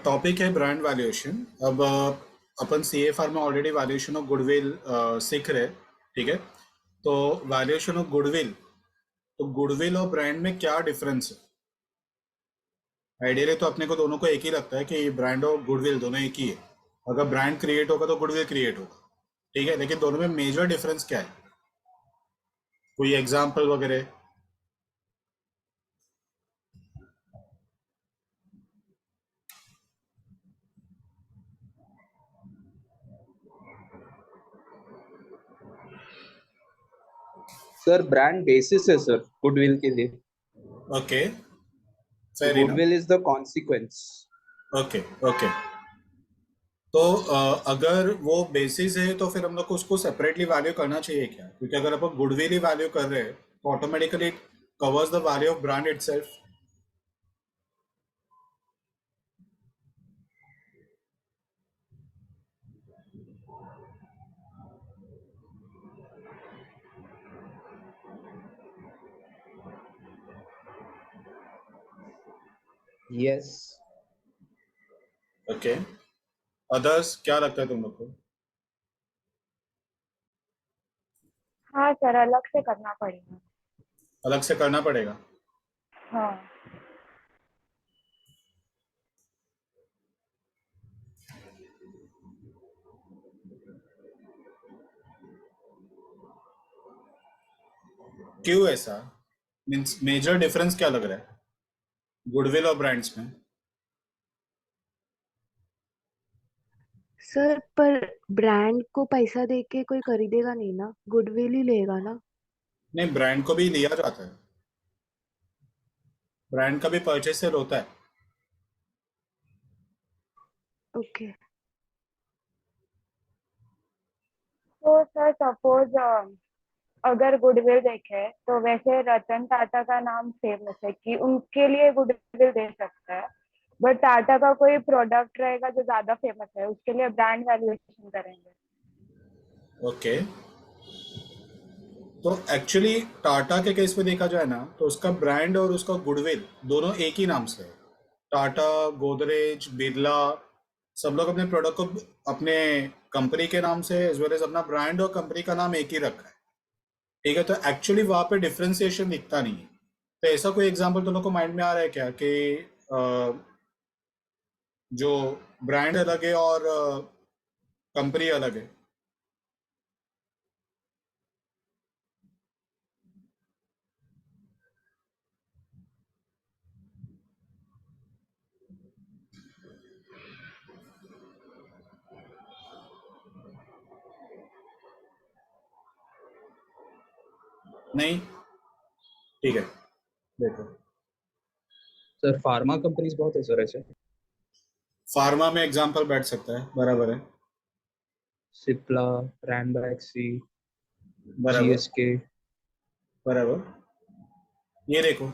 Topic है brand valuation. अब अपन CFR में ऑलरेडी वैल्यूएशन ऑफ गुडविल सीख रहे हैं। ठीक है। तो वैल्यूएशन ऑफ गुडविल, तो गुडविल और ब्रांड में क्या डिफरेंस है? आइडियली तो अपने को दोनों को एक ही लगता है कि ब्रांड और गुडविल दोनों एक ही है। अगर ब्रांड क्रिएट होगा तो गुडविल क्रिएट होगा। ठीक है, लेकिन दोनों में मेजर डिफरेंस क्या है? कोई एग्जाम्पल वगैरह? सर ब्रांड बेसिस है सर गुडविल के लिए। Okay, fair enough. Goodwill is the consequence. Okay okay. तो अगर वो बेसिस है तो फिर हम लोग को उसको सेपरेटली वैल्यू करना चाहिए क्या? क्योंकि अगर अपन गुडविल ही वैल्यू कर रहे हैं तो automatically covers the value of brand itself. Yes. Okay, others क्या लगता है तुम लोग को? हाँ सर, अलग से करना पड़ेगा। अलग से करना पड़ेगा। हाँ। क्यों ऐसा? मीन्स मेजर डिफरेंस क्या लग रहा है गुडविल और ब्रांड्स में? सर पर ब्रांड को पैसा देके कोई खरीदेगा नहीं ना, गुडविल ही लेगा ना। नहीं, ब्रांड को भी लिया जाता है। ब्रांड का भी परचेस सेल होता है। ओके। तो सर सपोज अगर गुडविल देखे तो वैसे रतन टाटा का नाम फेमस है कि उनके लिए गुडविल दे सकता है। बट टाटा का कोई प्रोडक्ट रहेगा जो ज्यादा फेमस है, उसके लिए ब्रांड वैल्यूएशन करेंगे। ओके, तो एक्चुअली टाटा के केस में देखा जाए ना तो उसका ब्रांड और उसका गुडविल दोनों एक ही नाम से है। टाटा, गोदरेज, बिरला, सब लोग अपने प्रोडक्ट को अपने कंपनी के नाम से एज वेल एज अपना ब्रांड और कंपनी का नाम एक ही रखा है। ठीक है, तो एक्चुअली वहां पे डिफ्रेंसिएशन दिखता नहीं है। तो ऐसा कोई एग्जांपल तुम लोग को माइंड में आ रहा है क्या कि जो ब्रांड अलग है और कंपनी अलग है? नहीं? ठीक है, देखो। सर फार्मा कंपनीज बहुत है सर ऐसे। फार्मा में एग्जांपल बैठ सकता है, बराबर है। सिप्ला, रैनबैक्सी, बराबर जीएसके। बराबर। ये देखो,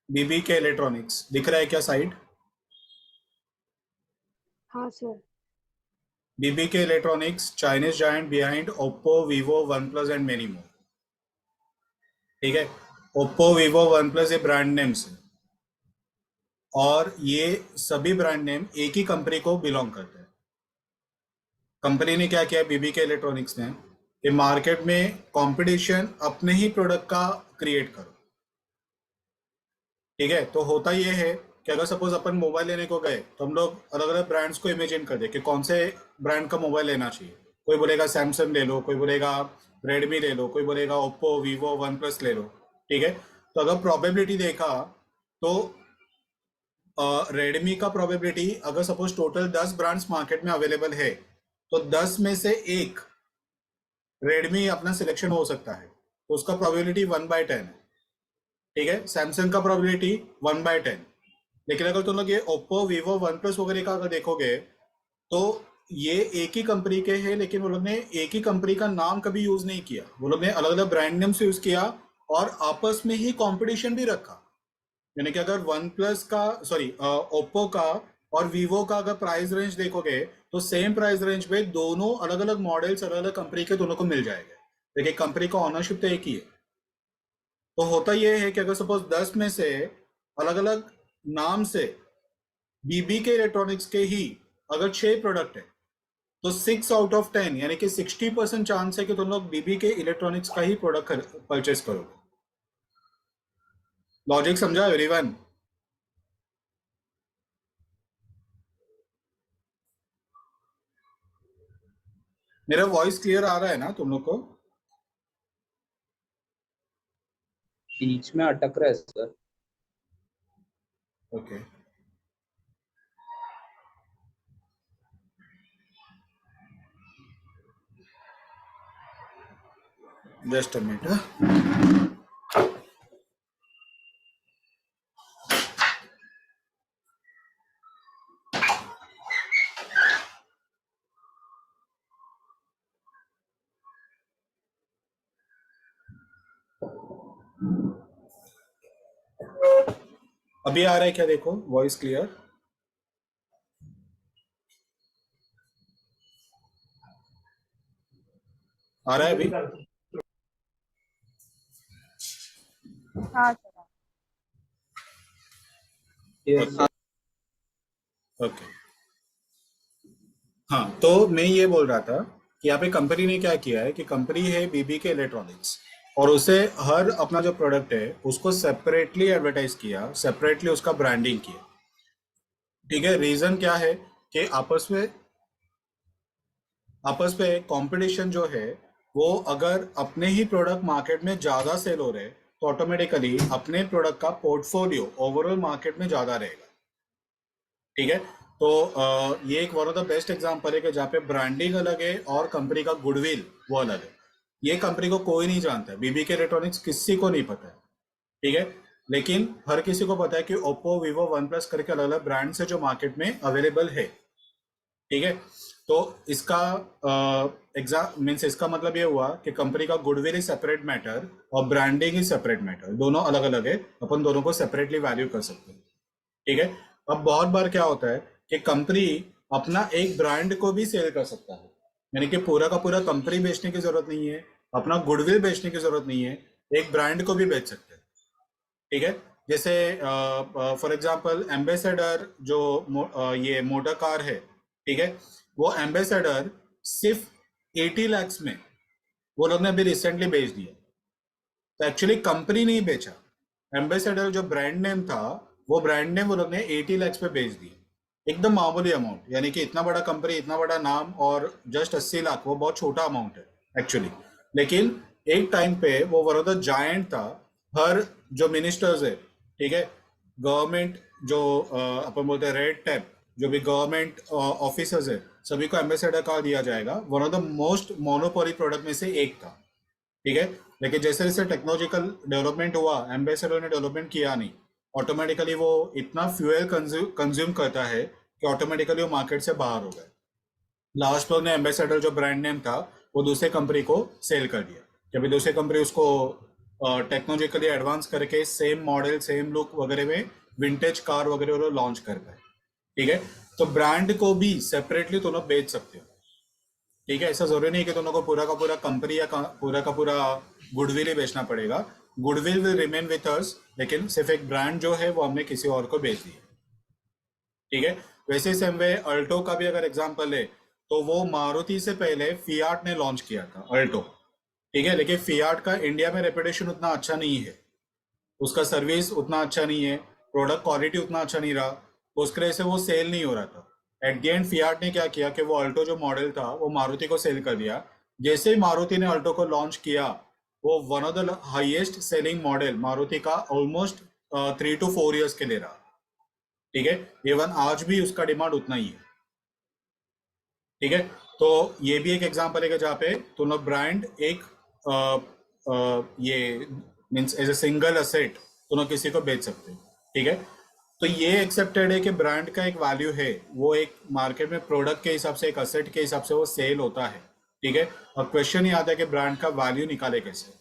बीबी के इलेक्ट्रॉनिक्स दिख रहा है क्या साइड? हाँ सर। बीबी के electronics, Chinese giant behind Oppo, Vivo, one plus and many more. ठीक है, ओप्पो, वीवो, वन प्लस ये ब्रांड नेम्स है और ये सभी ब्रांड नेम एक ही कंपनी को बिलोंग करते हैं। कंपनी ने क्या किया, बीबी के इलेक्ट्रॉनिक्स ने, कि मार्केट में कंपटीशन अपने ही प्रोडक्ट का क्रिएट करो। ठीक है, तो होता ये है कि अगर सपोज अपन मोबाइल लेने को गए तो हम लोग अलग अलग ब्रांड्स को इमेजिन कर दे कि कौन से ब्रांड का मोबाइल लेना चाहिए। कोई बोलेगा सैमसंग ले लो, कोई बोलेगा रेडमी ले लो, कोई बोलेगा ओप्पो, वीवो, वन प्लस ले लो। ठीक है, तो अगर प्रोबेबिलिटी देखा तो रेडमी का प्रोबेबिलिटी, अगर सपोज टोटल 10 ब्रांड्स मार्केट में अवेलेबल है तो 10 में से एक रेडमी अपना सिलेक्शन हो सकता है, तो उसका प्रोबेबिलिटी 1/10 है। ठीक है, सैमसंग का प्रोबेबिलिटी 1/10। लेकिन अगर तुम लोग ये ओप्पो, वीवो, वन प्लस वगैरह का अगर देखोगे तो ये एक ही कंपनी के हैं, लेकिन वो लोग ने एक ही कंपनी का नाम कभी यूज नहीं किया। वो लोग ने अलग अलग ब्रांड नेम्स यूज किया और आपस में ही कंपटीशन भी रखा। यानी कि अगर वन प्लस का, सॉरी ओप्पो का और वीवो का अगर प्राइस रेंज देखोगे तो सेम प्राइस रेंज में दोनों अलग अलग मॉडल्स अलग अलग कंपनी के दोनों को मिल जाएगा। देखिए, कंपनी का ऑनरशिप तो एक ही है। तो होता यह है कि अगर सपोज 10 में से अलग अलग नाम से बीबी के इलेक्ट्रॉनिक्स के ही अगर 6 प्रोडक्ट है तो 6 आउट ऑफ 10 यानी कि 60% चांस है कि तुम लोग बीबी के इलेक्ट्रॉनिक्स का ही प्रोडक्ट परचेस करोगे। लॉजिक समझा एवरीवन? मेरा वॉइस क्लियर आ रहा है ना तुम लोग को? बीच में अटक रहा है sir. Okay, just a minute. अभी आ रहा है क्या? देखो वॉइस क्लियर आ रहा है अभी? हाँ सर। Yes sir. ओके, हाँ तो मैं ये बोल रहा था कि यहाँ पे कंपनी ने क्या किया है कि कंपनी है बीबी के इलेक्ट्रॉनिक्स, और उसे हर अपना जो प्रोडक्ट है उसको सेपरेटली एडवर्टाइज किया, सेपरेटली उसका ब्रांडिंग किया। ठीक है, रीजन क्या है कि आपस में कंपटीशन जो है वो अगर अपने ही प्रोडक्ट मार्केट में ज्यादा सेल हो रहे तो ऑटोमेटिकली अपने प्रोडक्ट का पोर्टफोलियो ओवरऑल मार्केट में ज्यादा रहेगा। ठीक है, तो ये एक one of the best example है कि जहाँ पे ब्रांडिंग अलग है और कंपनी का गुडविल वो अलग है। ये कंपनी को कोई नहीं जानता है, बीबी के इलेक्ट्रॉनिक्स किसी को नहीं पता है। ठीक है, लेकिन हर किसी को पता है कि ओप्पो, वीवो, वन प्लस करके अलग अलग ब्रांड्स है जो मार्केट में अवेलेबल है। ठीक है, तो इसका एग्जाम मीन्स इसका मतलब ये हुआ कि कंपनी का गुडविल इज सेपरेट मैटर और ब्रांडिंग इज सेपरेट मैटर, दोनों अलग अलग है, अपन दोनों को सेपरेटली वैल्यू कर सकते हैं। ठीक है, अब बहुत बार क्या होता है कि कंपनी अपना एक ब्रांड को भी सेल कर सकता है, यानी कि पूरा का पूरा कंपनी बेचने की जरूरत नहीं है, अपना गुडविल बेचने की जरूरत नहीं है, एक ब्रांड को भी बेच सकते हैं। ठीक है, जैसे फॉर एग्जांपल एम्बेसडर जो ये मोटर कार है, ठीक है, वो एम्बेसडर सिर्फ 80 lakhs में वो लोग ने अभी रिसेंटली बेच दिया। तो एक्चुअली कंपनी नहीं बेचा, एम्बेसडर जो ब्रांड नेम था वो ब्रांड नेम वो लोग ने 80 lakhs पे बेच दिया। एकदम मामूली अमाउंट, यानी कि इतना बड़ा कंपनी, इतना बड़ा नाम, और जस्ट 80 लाख वो बहुत छोटा अमाउंट है एक्चुअली। लेकिन एक टाइम पे वो वन ऑफ द जायंट था। हर जो मिनिस्टर्स है, ठीक है, गवर्नमेंट जो अपन बोलते हैं रेड टैप, जो भी गवर्नमेंट ऑफिसर्स है, सभी को एम्बेसडर कार्ड दिया जाएगा। One of the most monopoly product में से एक था। ठीक है, लेकिन जैसे जैसे टेक्नोलॉजिकल डेवलपमेंट हुआ, एम्बेसडर ने डेवलपमेंट किया नहीं, ऑटोमेटिकली वो इतना फ्यूल कंज्यूम करता है कि ऑटोमेटिकली वो मार्केट से बाहर हो गए। लास्ट लोग ने एम्बेसडर जो ब्रांड नेम था वो दूसरे कंपनी को सेल कर दिया, जब दूसरी कंपनी उसको टेक्नोलॉजिकली एडवांस करके सेम मॉडल, सेम लुक वगैरह में विंटेज कार वगैरह लॉन्च कर पाए। ठीक है, तो ब्रांड को भी सेपरेटली तुम लोग बेच सकते हो। ठीक है, ऐसा जरूरी नहीं कि तुम लोग को पूरा का पूरा कंपनी या पूरा का पूरा गुडविल ही बेचना पड़ेगा। Goodwill will remain with us, लेकिन सिर्फ एक ब्रांड जो है वो हमने किसी और को बेच दिया। ठीक है, वैसे सेम वे अल्टो का भी अगर एग्जांपल है तो वो मारुति से पहले फियाट ने लॉन्च किया था अल्टो। ठीक है, लेकिन फियाट का इंडिया में रेपुटेशन उतना अच्छा नहीं है, उसका सर्विस उतना अच्छा नहीं है, प्रोडक्ट क्वालिटी उतना अच्छा नहीं रहा, तो उसकी वजह से वो सेल नहीं हो रहा था। एट द एंड फियाट ने क्या किया कि वो अल्टो जो मॉडल था वो मारुति को सेल कर दिया। जैसे ही मारुति ने अल्टो को लॉन्च किया, वो one of the highest selling model Maruti का ऑलमोस्ट 3 to 4 years के लिए रहा। ठीक है, इवन आज भी उसका डिमांड उतना ही है। ठीक है, तो ये भी एक एग्जांपल है कि जहाँ पे तुम लोग ब्रांड एक ये means as a single asset तुम लोग किसी को बेच सकते हो। ठीक है, तो ये एक्सेप्टेड है कि ब्रांड का एक वैल्यू है, वो एक मार्केट में प्रोडक्ट के हिसाब से, एक असेट के हिसाब से वो सेल होता है। ठीक है, अब क्वेश्चन ही आता है कि ब्रांड का वैल्यू निकाले कैसे।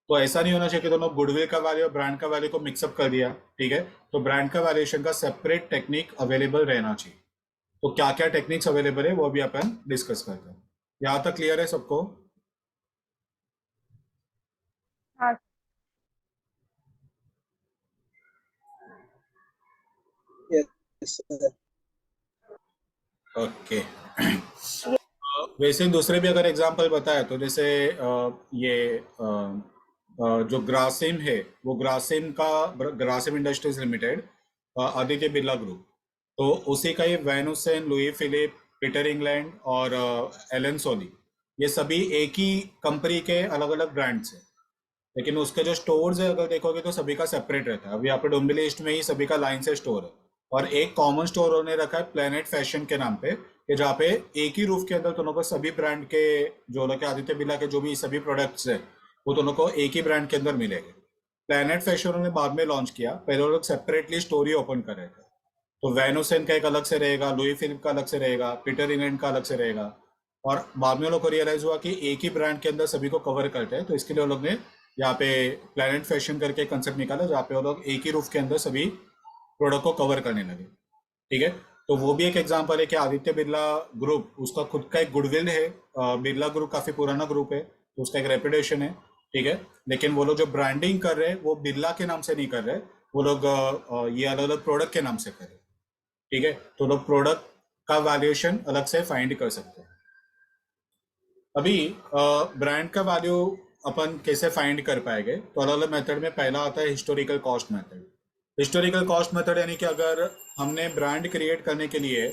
तो ऐसा नहीं होना चाहिए कि दोनों गुडविल का वैल्यू और ब्रांड का वैल्यू को मिक्सअप कर दिया। ठीक है, तो ब्रांड का वैल्यूएशन का सेपरेट टेक्निक अवेलेबल रहना चाहिए। तो क्या क्या टेक्निक्स अवेलेबल है वो भी अपन डिस्कस करते हैं। यहाँ तक क्लियर है सबको? हाँ यस सर। ओके। वैसे दूसरे भी अगर एग्जांपल बताए तो जैसे ये जो ग्रासिम है, वो ग्रासिम का, Grasim industries limited, Aditya Birla group, तो उसी का ये Van Heusen, Louis Philippe, Peter England और एलन सोली, ये सभी एक ही कंपनी के अलग अलग ब्रांड्स हैं, लेकिन उसके जो स्टोर्स है अगर देखोगे तो सभी का सेपरेट रहता है। अभी यहाँ पे डोंबिवली ईस्ट में ही सभी का लाइन से स्टोर है, और एक कॉमन स्टोर उन्होंने रखा है प्लेनेट फैशन के नाम पे, कि जहाँ पे एक ही रूफ के अंदर दोनों को सभी ब्रांड के, जो लोग आदित्य बिरला के जो भी सभी प्रोडक्ट्स है, वो दोनों को एक ही ब्रांड के अंदर मिलेंगे। प्लेनेट फैशन उन्होंने बाद में लॉन्च किया, पहले वो लोग सेपरेटली स्टोर ही ओपन कर रहे थे। तो वैन हुसैन का एक अलग से रहेगा, लुई फिलिप का अलग से रहेगा, पीटर इंग्लैंड का अलग से रहेगा, और बाद में लोग को रियलाइज हुआ कि एक ही ब्रांड के अंदर सभी को कवर करते हैं, तो इसके लिए वो लोग ने यहाँ पे प्लेनेट फैशन करके कंसेप्ट निकाला, जहाँ पे वो लोग एक ही रूफ के अंदर सभी प्रोडक्ट को कवर करने लगे। ठीक है, तो वो भी एक एग्जांपल है कि आदित्य बिरला ग्रुप, उसका खुद का एक गुडविल है। बिरला ग्रुप काफी पुराना ग्रुप है, तो उसका एक रेपुटेशन है। ठीक है, लेकिन वो लोग जो ब्रांडिंग कर रहे हैं वो बिरला के नाम से नहीं कर रहे, वो लोग ये अलग अलग प्रोडक्ट के नाम से कर रहे हैं। ठीक है, तो लोग प्रोडक्ट का वैल्यूएशन अलग से फाइंड कर सकते हैं। अभी ब्रांड का वैल्यू अपन कैसे फाइंड कर पाएंगे, तो अलग अलग मेथड में पहला आता है historical cost method. Historical cost method यानी कि अगर हमने ब्रांड क्रिएट करने के लिए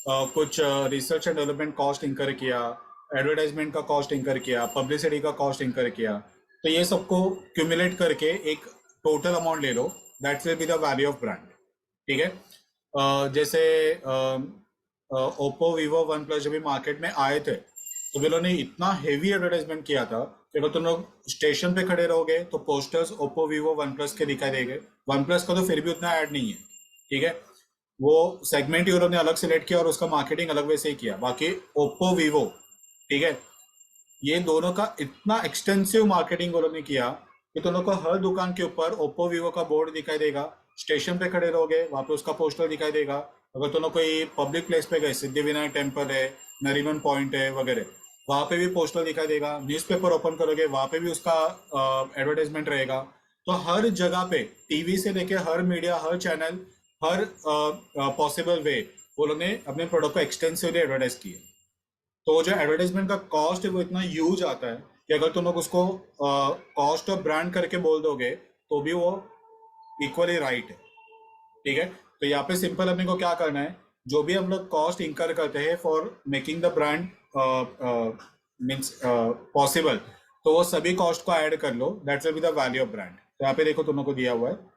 कुछ research and development cost incur किया, एडवर्टाइजमेंट का कॉस्ट इंकर किया, पब्लिसिटी का कॉस्ट इंकर किया, तो ये सबको क्यूमुलेट करके एक टोटल अमाउंट ले लो, that will be the value of brand. ठीक है, जैसे ओप्पो, वीवो, वन प्लस जब भी मार्केट में आए थे, तो वे लोगों ने इतना हेवी एडवर्टाइजमेंट किया था कि अगर तुम लोग स्टेशन पे खड़े रहोगे तो posters Oppo, Vivo, one plus के दिखाई देंगे। वन प्लस का तो फिर भी उतना ऐड नहीं है। ठीक है, वो सेगमेंट ही उन्होंने अलग सिलेक्ट किया और उसका मार्केटिंग अलग वैसे ही किया। बाकी ओप्पो, वीवो, ठीक है, ये दोनों का इतना एक्सटेंसिव मार्केटिंग उन्होंने किया कि तुम लोग को हर दुकान के ऊपर ओप्पो, वीवो का बोर्ड दिखाई देगा। स्टेशन पे खड़े रहोगे, वहां पे उसका पोस्टर दिखाई देगा। अगर तुम लोग कोई पब्लिक प्लेस पे गए, सिद्धिविनायक टेम्पल है, नरीमन पॉइंट है वगैरह, वहां पे भी पोस्टर दिखाई देगा। न्यूज़पेपर ओपन करोगे, वहां पे भी उसका एडवर्टाइजमेंट रहेगा। तो हर जगह पे, टीवी से लेके हर मीडिया, हर चैनल, हर पॉसिबल वे, वो लोग ने अपने प्रोडक्ट को एक्सटेंसिवली एडवर्टाइज किया। तो जो एडवर्टाइजमेंट का कॉस्ट है वो इतना ह्यूज आता है कि अगर तुम लोग उसको कॉस्ट ऑफ ब्रांड करके बोल दोगे तो भी वो इक्वली राइट है। ठीक है, तो यहाँ पे सिंपल अपने को क्या करना है, जो भी हम लोग कॉस्ट इंकर करते हैं for making the brand means possible, तो वो सभी कॉस्ट को ऐड कर लो, that will be the value of brand. तो यहाँ पे देखो तुम लोग को दिया हुआ है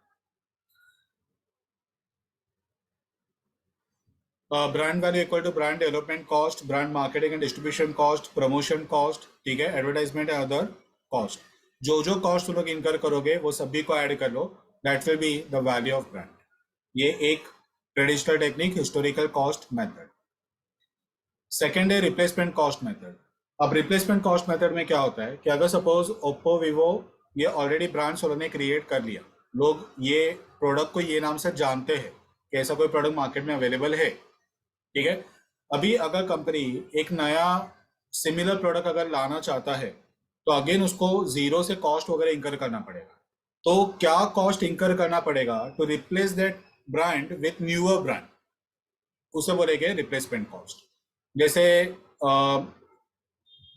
brand value equal to brand development cost, brand marketing and distribution cost, promotion cost, ठीक है, एडवर्टाइजमेंट एंड अदर कॉस्ट। जो जो कॉस्ट तुम लोग इनकर करोगे वो सभी को ऐड कर लो, that will be the value of brand. ये एक traditional technique, historical cost method. Second है रिप्लेसमेंट कॉस्ट मेथड। अब रिप्लेसमेंट कॉस्ट मेथड में क्या होता है कि अगर सपोज ओप्पो, वीवो, ये ऑलरेडी ब्रांड्स उन्होंने क्रिएट कर लिया, लोग ये प्रोडक्ट को ये नाम से जानते हैं कि ऐसा कोई प्रोडक्ट मार्केट में अवेलेबल है। ठीक है, अभी अगर कंपनी एक नया सिमिलर प्रोडक्ट अगर लाना चाहता है, तो अगेन उसको जीरो से कॉस्ट वगैरह इंकर करना पड़ेगा। तो क्या कॉस्ट इंकर करना पड़ेगा to replace that brand with newer brand, उसे बोलेंगे रिप्लेसमेंट कॉस्ट। जैसे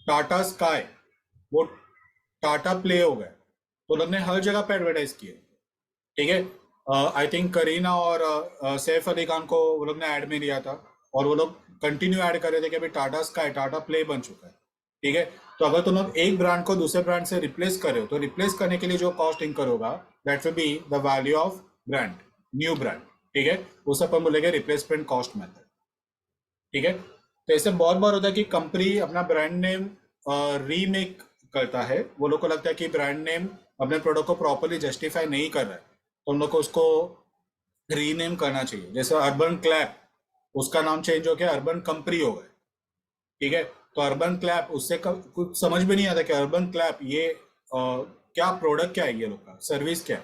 टाटा स्काई, वो टाटा प्ले हो गए, तो उन्होंने हर जगह पे एडवर्टाइज किए। ठीक है, आई थिंक करीना और सैफ अली खान को वो लोग ने ऐड में लिया था, और वो लोग कंटिन्यू ऐड कर रहे थे कि अभी टाटा स्काई, टाटा प्ले बन चुका है। ठीक है, तो अगर तुम लोग एक ब्रांड को दूसरे ब्रांड से रिप्लेस कर रहे हो, तो रिप्लेस करने के लिए जो कॉस्ट इंकर होगा, that will be the value of brand, new brand. ठीक है, उसे अपन बोलेंगे रिप्लेसमेंट कॉस्ट मेथड। ठीक है, तो ऐसे बहुत बार होता है कि कंपनी अपना ब्रांड नेम रीमेक करता है, वो लोग को लगता है कि ब्रांड नेम अपने प्रोडक्ट को प्रॉपरली जस्टिफाई नहीं कर रहा है, तो हम लोग को उसको रीनेम करना चाहिए। जैसे अर्बन क्लैप, उसका नाम चेंज हो गया, अर्बन कंपनी हो गया। ठीक है, तो अर्बन क्लैप, उससे कुछ समझ में नहीं आता कि अर्बन क्लैप ये क्या प्रोडक्ट, क्या है ये लोग का सर्विस, क्या है,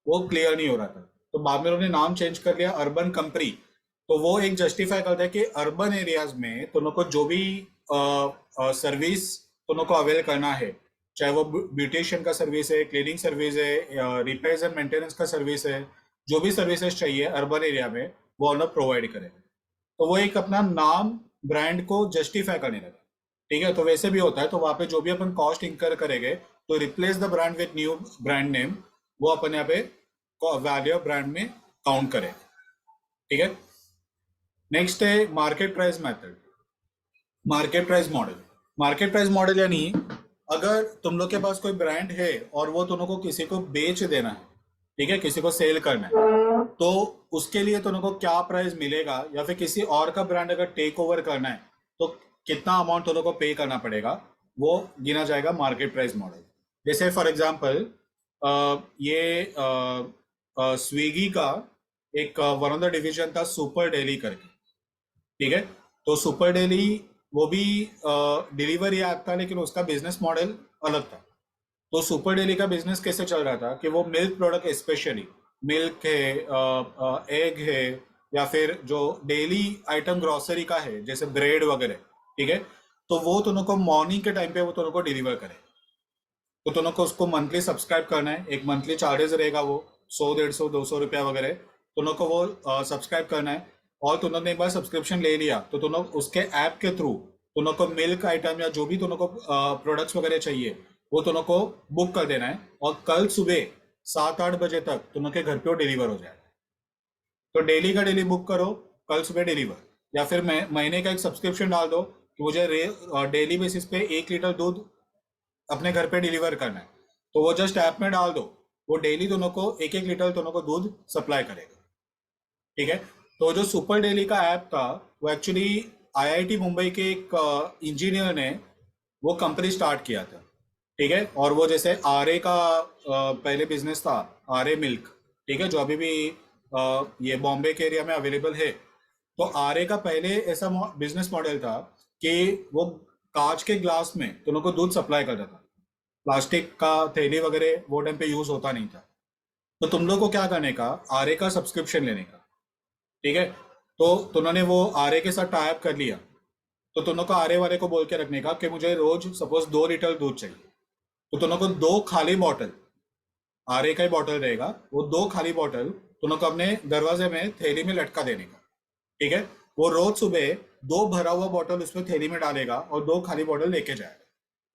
वो क्लियर नहीं हो रहा था। तो बाद में उन्होंने नाम चेंज कर लिया अर्बन कंपनी। तो वो एक जस्टिफाई करता है कि अर्बन एरियाज में तुम लोग को जो भी सर्विस तुम लोग को अवेल करना है, चाहे वो ब्यूटिशियन का सर्विस है, क्लीनिंग सर्विस है, रिपेयर्स एंड मेंटेनेंस का सर्विस है, जो भी सर्विसेज चाहिए अर्बन एरिया में, वो हम लोग प्रोवाइड करें। तो वो एक अपना नाम ब्रांड को जस्टिफाई करने लगा। ठीक है, तो वैसे भी होता है, तो वहां पे जो भी अपन कॉस्ट इंकर करेंगे तो replace the brand with new brand name, वो अपन यहाँ पे वैल्यू ऑफ ब्रांड में काउंट करें। ठीक है, नेक्स्ट है market price method, market price model. Market price model यानी अगर तुम लोग के पास कोई ब्रांड है और वो तुम लोग को किसी को बेच देना है, ठीक है, किसी को सेल करना है, तो उसके लिए तुम लोग को क्या प्राइस मिलेगा, या फिर किसी और का ब्रांड अगर टेक ओवर करना है तो कितना अमाउंट तुम लोग को पे करना पड़ेगा, वो गिना जाएगा मार्केट प्राइस मॉडल। जैसे फॉर एग्जांपल ये स्विगी का एक वन ऑफ द डिवीजन था सुपर डेली करके। ठीक है, तो सुपर डेली वो भी डिलीवरी ऐप था, लेकिन उसका बिजनेस मॉडल अलग था। तो सुपर डेली का बिजनेस कैसे चल रहा था कि वो मिल्क प्रोडक्ट, स्पेशली मिल्क है, एग है, या फिर जो डेली आइटम ग्रोसरी का है जैसे ब्रेड वगैरह, ठीक है, तो वो दोनों को मॉर्निंग के टाइम पे वो दोनों को डिलीवर करे। तो दोनों को उसको मंथली सब्सक्राइब करना है, एक मंथली चार्जेस रहेगा, वो 100, 150, 200 रुपया वगैरह, दोनों को वो सब्सक्राइब करना है। और दोनों ने एक बार सब्सक्रिप्शन ले लिया तो दोनों उसके ऐप के थ्रू दोनों को मिल्क आइटम या जो भी दोनों को प्रोडक्ट्स वगैरह चाहिए वो दोनों को बुक कर देना है, और कल सुबह 7-8 बजे तक दोनों के घर पे वो डिलीवर हो जाएगा। तो डेली का डेली बुक करो, कल सुबह डिलीवर, या फिर महीने का एक सब्सक्रिप्शन डाल दो कि मुझे डेली बेसिस पे 1 लीटर दूध अपने घर पे डिलीवर करना है, तो वो जस्ट ऐप में डाल दो, वो डेली दोनों को 1-1 लीटर दोनों को दूध सप्लाई करेगा। ठीक है, तो जो सुपर डेली का ऐप था वो एक्चुअली आईआईटी मुंबई के एक इंजीनियर ने वो कंपनी स्टार्ट किया था। ठीक है, और वो जैसे आरए का पहले बिजनेस था, आरए मिल्क, ठीक है, जो अभी भी ये बॉम्बे के एरिया में अवेलेबल है। तो आरए का पहले ऐसा बिजनेस मॉडल था कि वो कांच के ग्लास में दोनों को दूध सप्लाई करता था, प्लास्टिक का थैली वगैरह वो टाइम पे यूज होता नहीं था। तो तुम लोग को क्या करने का, आरए का सब्सक्रिप्शन लेने का। ठीक है, तो तुमने वो आरए के साथ टाइप कर लिया, तो दोनों को आरए वाले को बोल के रखने का कि मुझे रोज सपोज 2 लीटर दूध चाहिए, तो दोनों को 2 खाली बॉटल, आरए का ही बॉटल रहेगा, वो 2 खाली बॉटल दोनों को अपने दरवाजे में थैली में लटका देने का। ठीक है, वो रोज सुबह 2 भरा हुआ बॉटल उसमें थैली में डालेगा और 2 खाली बॉटल लेके जाएगा।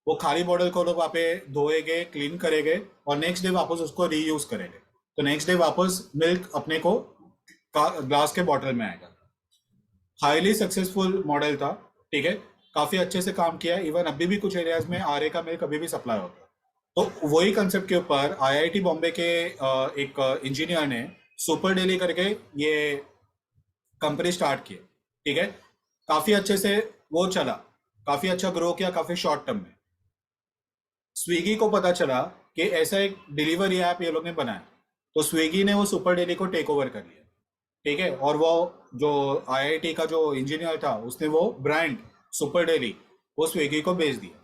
वो खाली बॉटल को लोग वहाँ पे धोएंगे, क्लीन करेंगे, और नेक्स्ट डे वापस उसको रीयूज करेंगे, तो नेक्स्ट डे वापस मिल्क अपने को ग्लास के बॉटल में आएगा। हाईली सक्सेसफुल मॉडल था। ठीक है, काफी अच्छे से काम किया, इवन अभी भी कुछ एरियाज में आरए का मिल्क अभी भी सप्लाई होता है। तो वही कंसेप्ट के ऊपर आईआईटी बॉम्बे के एक इंजीनियर ने सुपर डेली करके ये कंपनी स्टार्ट की। ठीक है, काफी अच्छे से वो चला, काफी अच्छा ग्रो किया, काफी शॉर्ट टर्म में। स्विगी को पता चला कि ऐसा एक डिलीवरी ऐप ये लोग ने बनाया, तो स्विगी ने वो सुपर डेली को टेक ओवर कर लिया। ठीक है, और वो जो आईआईटी का जो इंजीनियर था उसने वो ब्रांड सुपर डेली वो स्विगी को बेच दिया।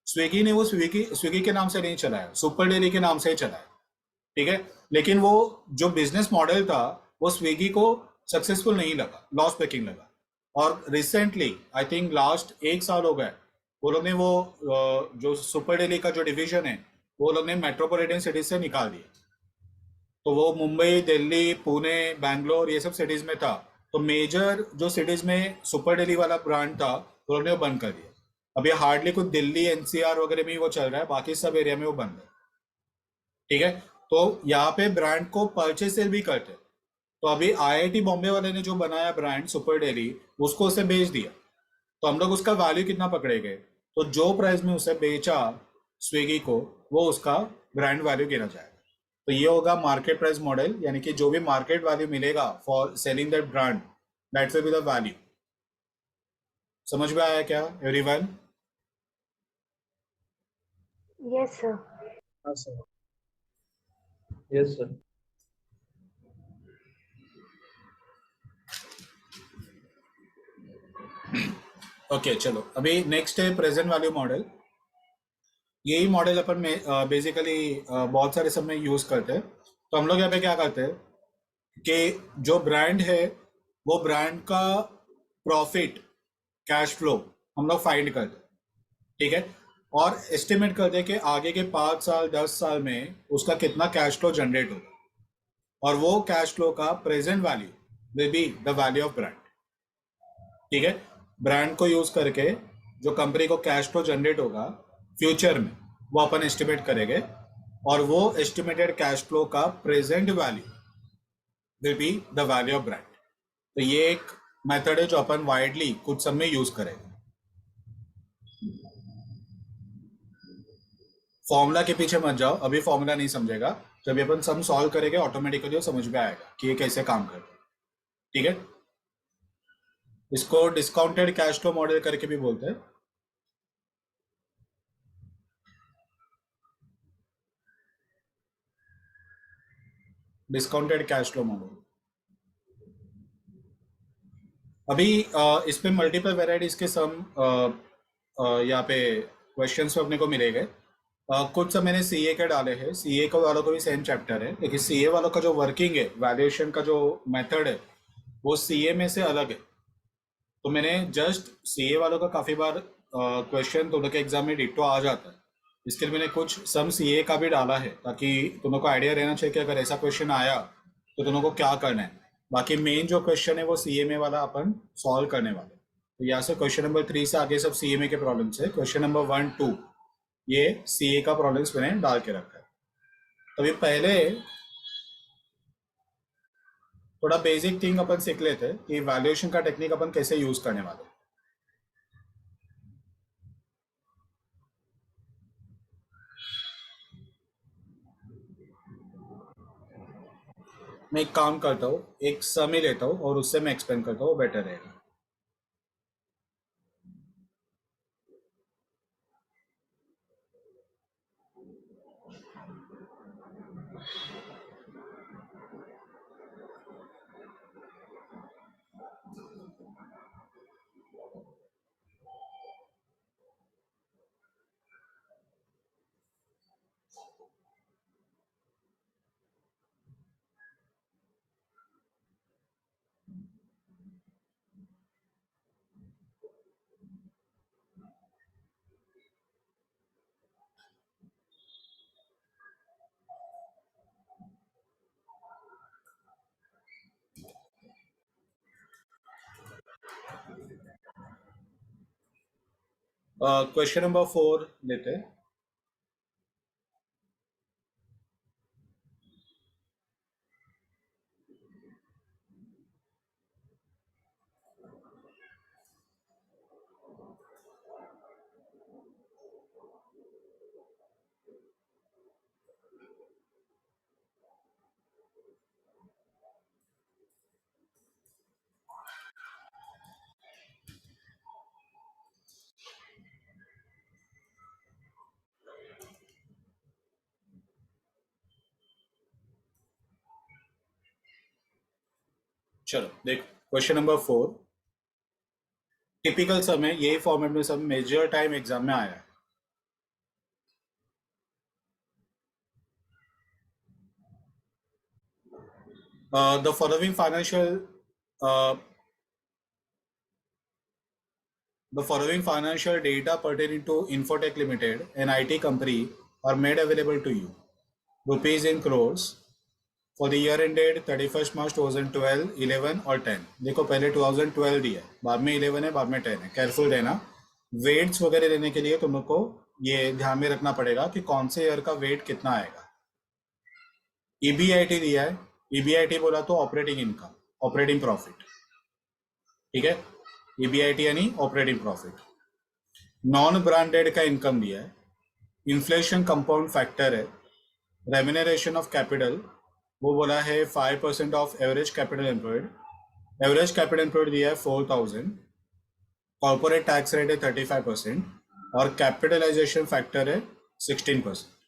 स्विगी ने वो स्विगी के नाम से नहीं चलाया, सुपर डेली के नाम से ही चलाया। ठीक है, लेकिन वो जो बिजनेस मॉडल था वो स्विगी को सक्सेसफुल नहीं लगा, लॉस मेकिंग लगा। और रिसेंटली आई थिंक लास्ट 1 साल हो गए, वो लोग ने वो जो सुपर डेली का जो डिवीजन है वो लोग ने मेट्रोपॉलिटन सिटीज से निकाल दिया। तो वो मुंबई, दिल्ली, पुणे, बैंगलोर ये सब सिटीज में था। तो मेजर जो सिटीज में सुपर डेली वाला ब्रांड था वो लोग ने वो बंद कर दिया। अभी हार्डली कुछ दिल्ली, एनसीआर वगैरह में ही वो चल रहा है, बाकी सब एरिया में वो बंद है। ठीक है, तो यहाँ पे ब्रांड को परचेज सेल भी करते हैं। तो अभी आईआईटी बॉम्बे वाले ने जो बनाया ब्रांड सुपर डेली, उसको उसे बेच दिया, तो हम लोग उसका वैल्यू कितना पकड़ेंगे, तो जो प्राइस में उसे बेचा स्विगी को वो उसका ब्रांड वैल्यू गिना जाएगा। तो ये होगा मार्केट प्राइस मॉडल, यानी कि जो भी मार्केट वैल्यू मिलेगा for selling that brand, that will be the value. समझ में आया क्या एवरीवन? Yes sir. हाँ सर, यस सर। ओके, चलो अभी नेक्स्ट है प्रेजेंट वैल्यू मॉडल। यही मॉडल अपन में बेसिकली बहुत सारे सब में यूज करते हैं। तो हम लोग यहाँ पे क्या करते हैं कि जो ब्रांड है वो ब्रांड का प्रॉफिट, कैश फ्लो हम लोग फाइंड करते हैं। ठीक है, और एस्टिमेट करते हैं कि आगे के 5 साल 10 साल में उसका कितना कैश फ्लो जनरेट होगा, और वो कैश फ्लो का present value will be the value of brand. ठीक है, ब्रांड को यूज करके जो कंपनी को कैश फ्लो जनरेट होगा फ्यूचर में वो अपन एस्टिमेट करेंगे, और वो एस्टिमेटेड कैश फ्लो का present value will be the value of brand. तो ये एक मेथड है जो अपन वाइडली कुछ सब में यूज करेंगे। फॉर्मूला के पीछे मत जाओ, अभी फॉर्मूला नहीं समझेगा, जब ये अपन सम सॉल्व करेंगे ऑटोमेटिकली वो समझ में आएगा कि ये कैसे काम करता है। ठीक है, इसको डिस्काउंटेड कैश फ्लो मॉडल करके भी बोलते हैं। Discounted cash flow model. अभी इसमें मल्टीपल वेराइटीज के सम यहाँ पे क्वेश्चंस अपने को मिलेंगे। कुछ सब मैंने सीए के डाले हैं, सीए को वालों को भी सेम चैप्टर है, लेकिन सीए वालों का जो वर्किंग है, वैल्यूएशन का जो मेथड है, वो सीए में से अलग है। तो मैंने जस्ट सीए वालों का काफ़ी बार क्वेश्चन दोनों के एग्जाम में डिट्टो आ जाता है, इसके लिए मैंने कुछ सम सीए का भी डाला है, ताकि दोनों को आइडिया रहना चाहिए कि अगर ऐसा क्वेश्चन आया तो दोनों को क्या करना है। बाकी मेन जो क्वेश्चन है वो सीएमए वाला अपन सॉल्व करने वाले। तो यहाँ से क्वेश्चन नंबर 3 से आगे सब सीएमए के प्रॉब्लम्स है। क्वेश्चन नंबर 1, 2 ये सीए का प्रॉब्लम्स मैंने डाल के रखा है। तो ये पहले थोड़ा बेसिक थिंग अपन सीख लेते हैं कि वैल्यूएशन का टेक्निक अपन कैसे यूज करने वाले। मैं एक काम करता हूँ, एक समय लेता हूँ और उससे मैं एक्सप्लेन करता हूँ, बेटर रहेगा। क्वेश्चन नंबर 4 लेते हैं। चलो देख, क्वेश्चन नंबर 4 टिपिकल सम है, यही फॉर्मेट में सब मेजर टाइम एग्जाम में आया है। The following financial data pertaining to Infotech Limited, an IT company, are made available to you. Rupees in crores for the year ended 31st March 2012, 11 और 10। देखो पहले 2012 दिया है, बाद में 11 है, बाद में 10 है। केयरफुल रहना, वेट्स वगैरह लेने के लिए तुम लोग को ये ध्यान में रखना पड़ेगा कि कौन से ईयर का वेट कितना आएगा। ईबीआईटी दिया है, ईबीआईटी बोला तो ऑपरेटिंग इनकम, ऑपरेटिंग प्रॉफिट। ठीक है, ईबीआईटी यानी ऑपरेटिंग प्रॉफिट। नॉन ब्रांडेड का इनकम दिया है, इन्फ्लेशन कंपाउंड फैक्टर है, रेम्यूनरेशन ऑफ कैपिटल वो बोला है 5% of average capital employed. Average capital employed दिया है 4000, कॉर्पोरेट टैक्स रेट है 35% और कैपिटलाइजेशन फैक्टर है 16%।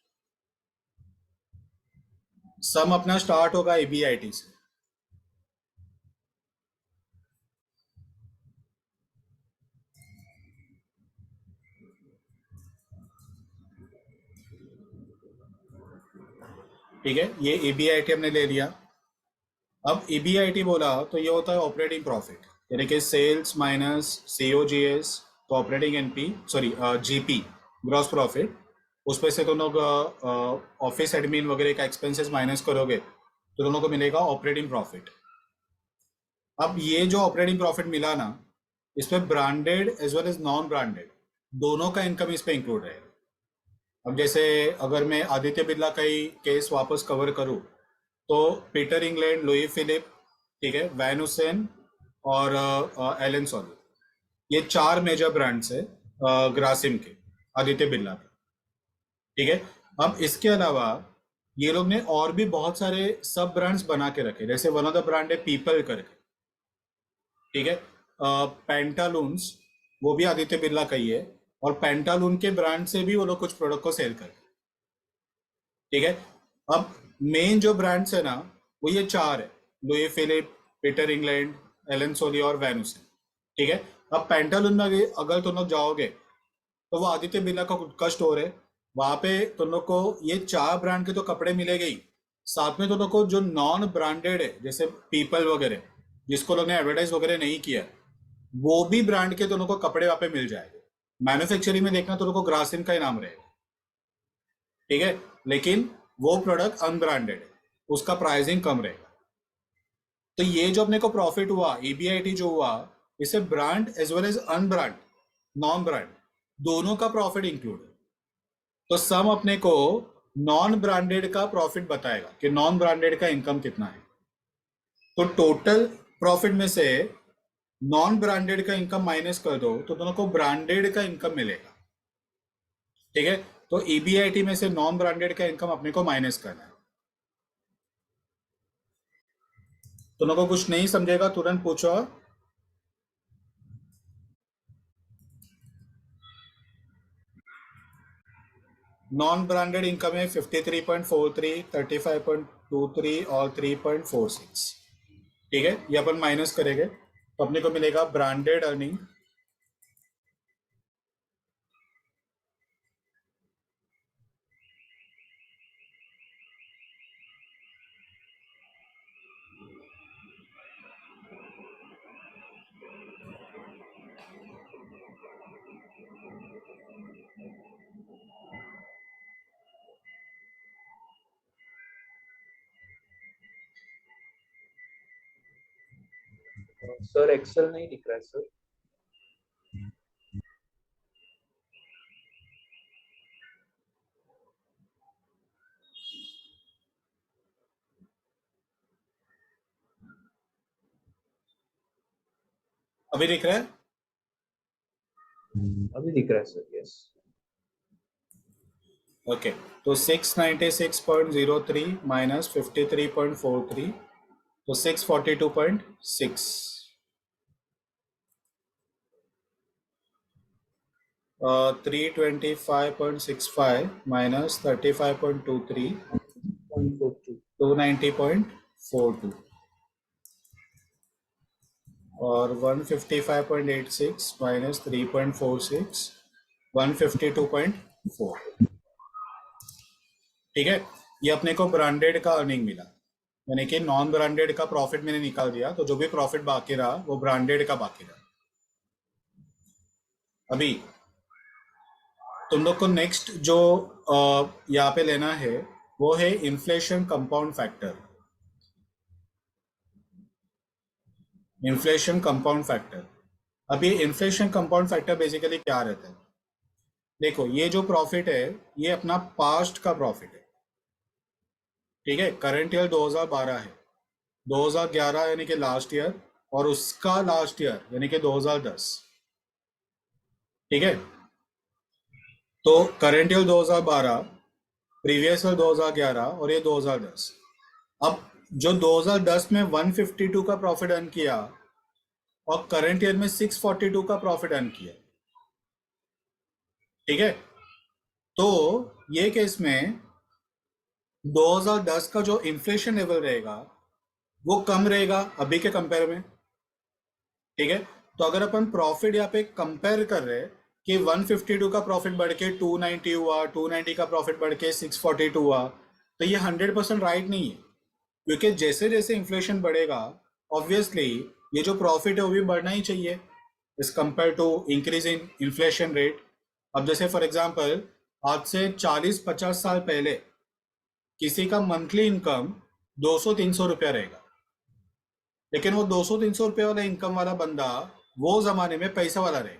सम अपना स्टार्ट होगा ईबीआईटी से। ठीक है, ये ईबीआईटी हमने ले लिया। अब ईबीआईटी बोला तो ये होता है ऑपरेटिंग प्रॉफिट, यानी कि सेल्स माइनस सीओजीएस, तो operating NP sorry GP gross profit, उसमें से तुम लोग ऑफिस एडमिन वगैरह का एक्सपेंसेस माइनस करोगे तो दोनों को मिलेगा ऑपरेटिंग प्रॉफिट। अब ये जो ऑपरेटिंग प्रॉफिट मिला ना, इसमें branded as well as non branded दोनों का इनकम इस पे इंक्लूड रहेगा। अब जैसे अगर मैं आदित्य बिरला का ही केस वापस कवर करूं तो पीटर इंग्लैंड, लुई फिलिप, ठीक है, वैन हुसैन और एलन सॉली, ये 4 मेजर ब्रांड्स है ग्रासिम के, आदित्य बिरला के, ठीक है। अब इसके अलावा ये लोग ने और भी बहुत सारे सब ब्रांड्स बना के रखे, जैसे वन ऑफ द ब्रांड है पीपल करके, ठीक है। पेंटालून्स वो भी आदित्य बिरला का ही है, और पेंटालून के ब्रांड से भी वो लोग कुछ प्रोडक्ट को सेल करते हैं, ठीक है। अब मेन जो ब्रांड्स है ना वो ये 4 है, Louis Philippe, Peter England, Elon सोली और वैन हुसैन, ठीक है। अब पेंटालून में अगर तुम लोग जाओगे तो वो आदित्य बिरला का खुद का स्टोर है, वहां पे तुम लोग को ये 4 ब्रांड के तो कपड़े मिलेंगे ही, साथ में तुम लोग को जो नॉन ब्रांडेड है जैसे पीपल वगैरह, जिसको लोग ने एडवर्टाइज वगैरह नहीं किया, वो भी ब्रांड के तुम लोग को कपड़े वहां पे मिल जाएंगे। मैन्युफैक्चरिंग में देखना तुम लोग को ग्रासिम का ही नाम रहेगा, ठीक है, लेकिन वो प्रोडक्ट अनब्रांडेड है, उसका प्राइसिंग कम रहेगा। तो ये जो अपने को प्रॉफिट हुआ, ईबीआईटी जो हुआ, इसे brand as well as unbrand, non brand दोनों का प्रॉफिट इंक्लूड है। तो सम अपने को नॉन ब्रांडेड का प्रॉफिट बताएगा कि नॉन ब्रांडेड का इनकम कितना है। तो टोटल प्रॉफिट में से नॉन ब्रांडेड का इनकम माइनस कर दो तो दोनों को ब्रांडेड का इनकम मिलेगा, ठीक है। तो ईबीआईटी में से नॉन ब्रांडेड का इनकम अपने को माइनस करना है। दोनों को कुछ नहीं समझेगा तुरंत पूछो। नॉन ब्रांडेड इनकम है 53.43, 35.23 और 3.46, ठीक है। ये अपन माइनस करेंगे तो अपने को मिलेगा ब्रांडेड अर्निंग सर एक्सेल नहीं दिख रहा है सर। अभी दिख रहा है। अभी दिख रहा है सर, यस। ओके, तो 696.03 माइनस 53.43 तो 642.6, 325.65 माइनस 35.23 290.42 और 155.86 माइनस 3.46 152.4, ठीक है। ये अपने को ब्रांडेड का अर्निंग मिला, यानी कि नॉन ब्रांडेड का प्रॉफिट मैंने निकाल दिया, तो जो भी प्रॉफिट बाकी रहा वो ब्रांडेड का बाकी रहा। अभी तुम लोग को नेक्स्ट जो यहाँ पे लेना है वो है inflation compound factor. Inflation compound factor, अब ये इन्फ्लेशन कंपाउंड फैक्टर बेसिकली क्या रहता है? देखो, ये जो प्रॉफिट है ये अपना पास्ट का प्रॉफिट है, ठीक है। करंट ईयर 2012 है, 2011 यानी कि लास्ट ईयर, और उसका लास्ट ईयर यानी कि 2010, ठीक है। तो करंट ईयर 2012, प्रीवियस ईयर 2011 और ये 2010। अब जो 2010 में 152 का प्रॉफिट अर्न किया और करंट ईयर में 642 का प्रॉफिट अर्न किया, ठीक है। तो ये केस में 2010 का जो इन्फ्लेशन लेवल रहेगा वो कम रहेगा अभी के कंपेयर में, ठीक है। तो अगर अपन प्रॉफिट यहाँ पे कंपेयर कर रहे हैं कि 152 का प्रॉफिट बढ़ के 290 हुआ, 290 का प्रॉफिट बढ़ के 642 हुआ, तो ये 100% राइट नहीं है, क्योंकि जैसे जैसे इन्फ्लेशन बढ़ेगा ऑब्वियसली ये जो प्रॉफिट है वो भी बढ़ना ही चाहिए इस compare to increase in inflation rate. अब जैसे फॉर एग्जांपल आज से 40-50 साल पहले किसी का मंथली इनकम 200-300 रुपया रहेगा, लेकिन वो 200-300 रुपये वाला इनकम वाला बंदा वो जमाने में पैसा वाला रहेगा,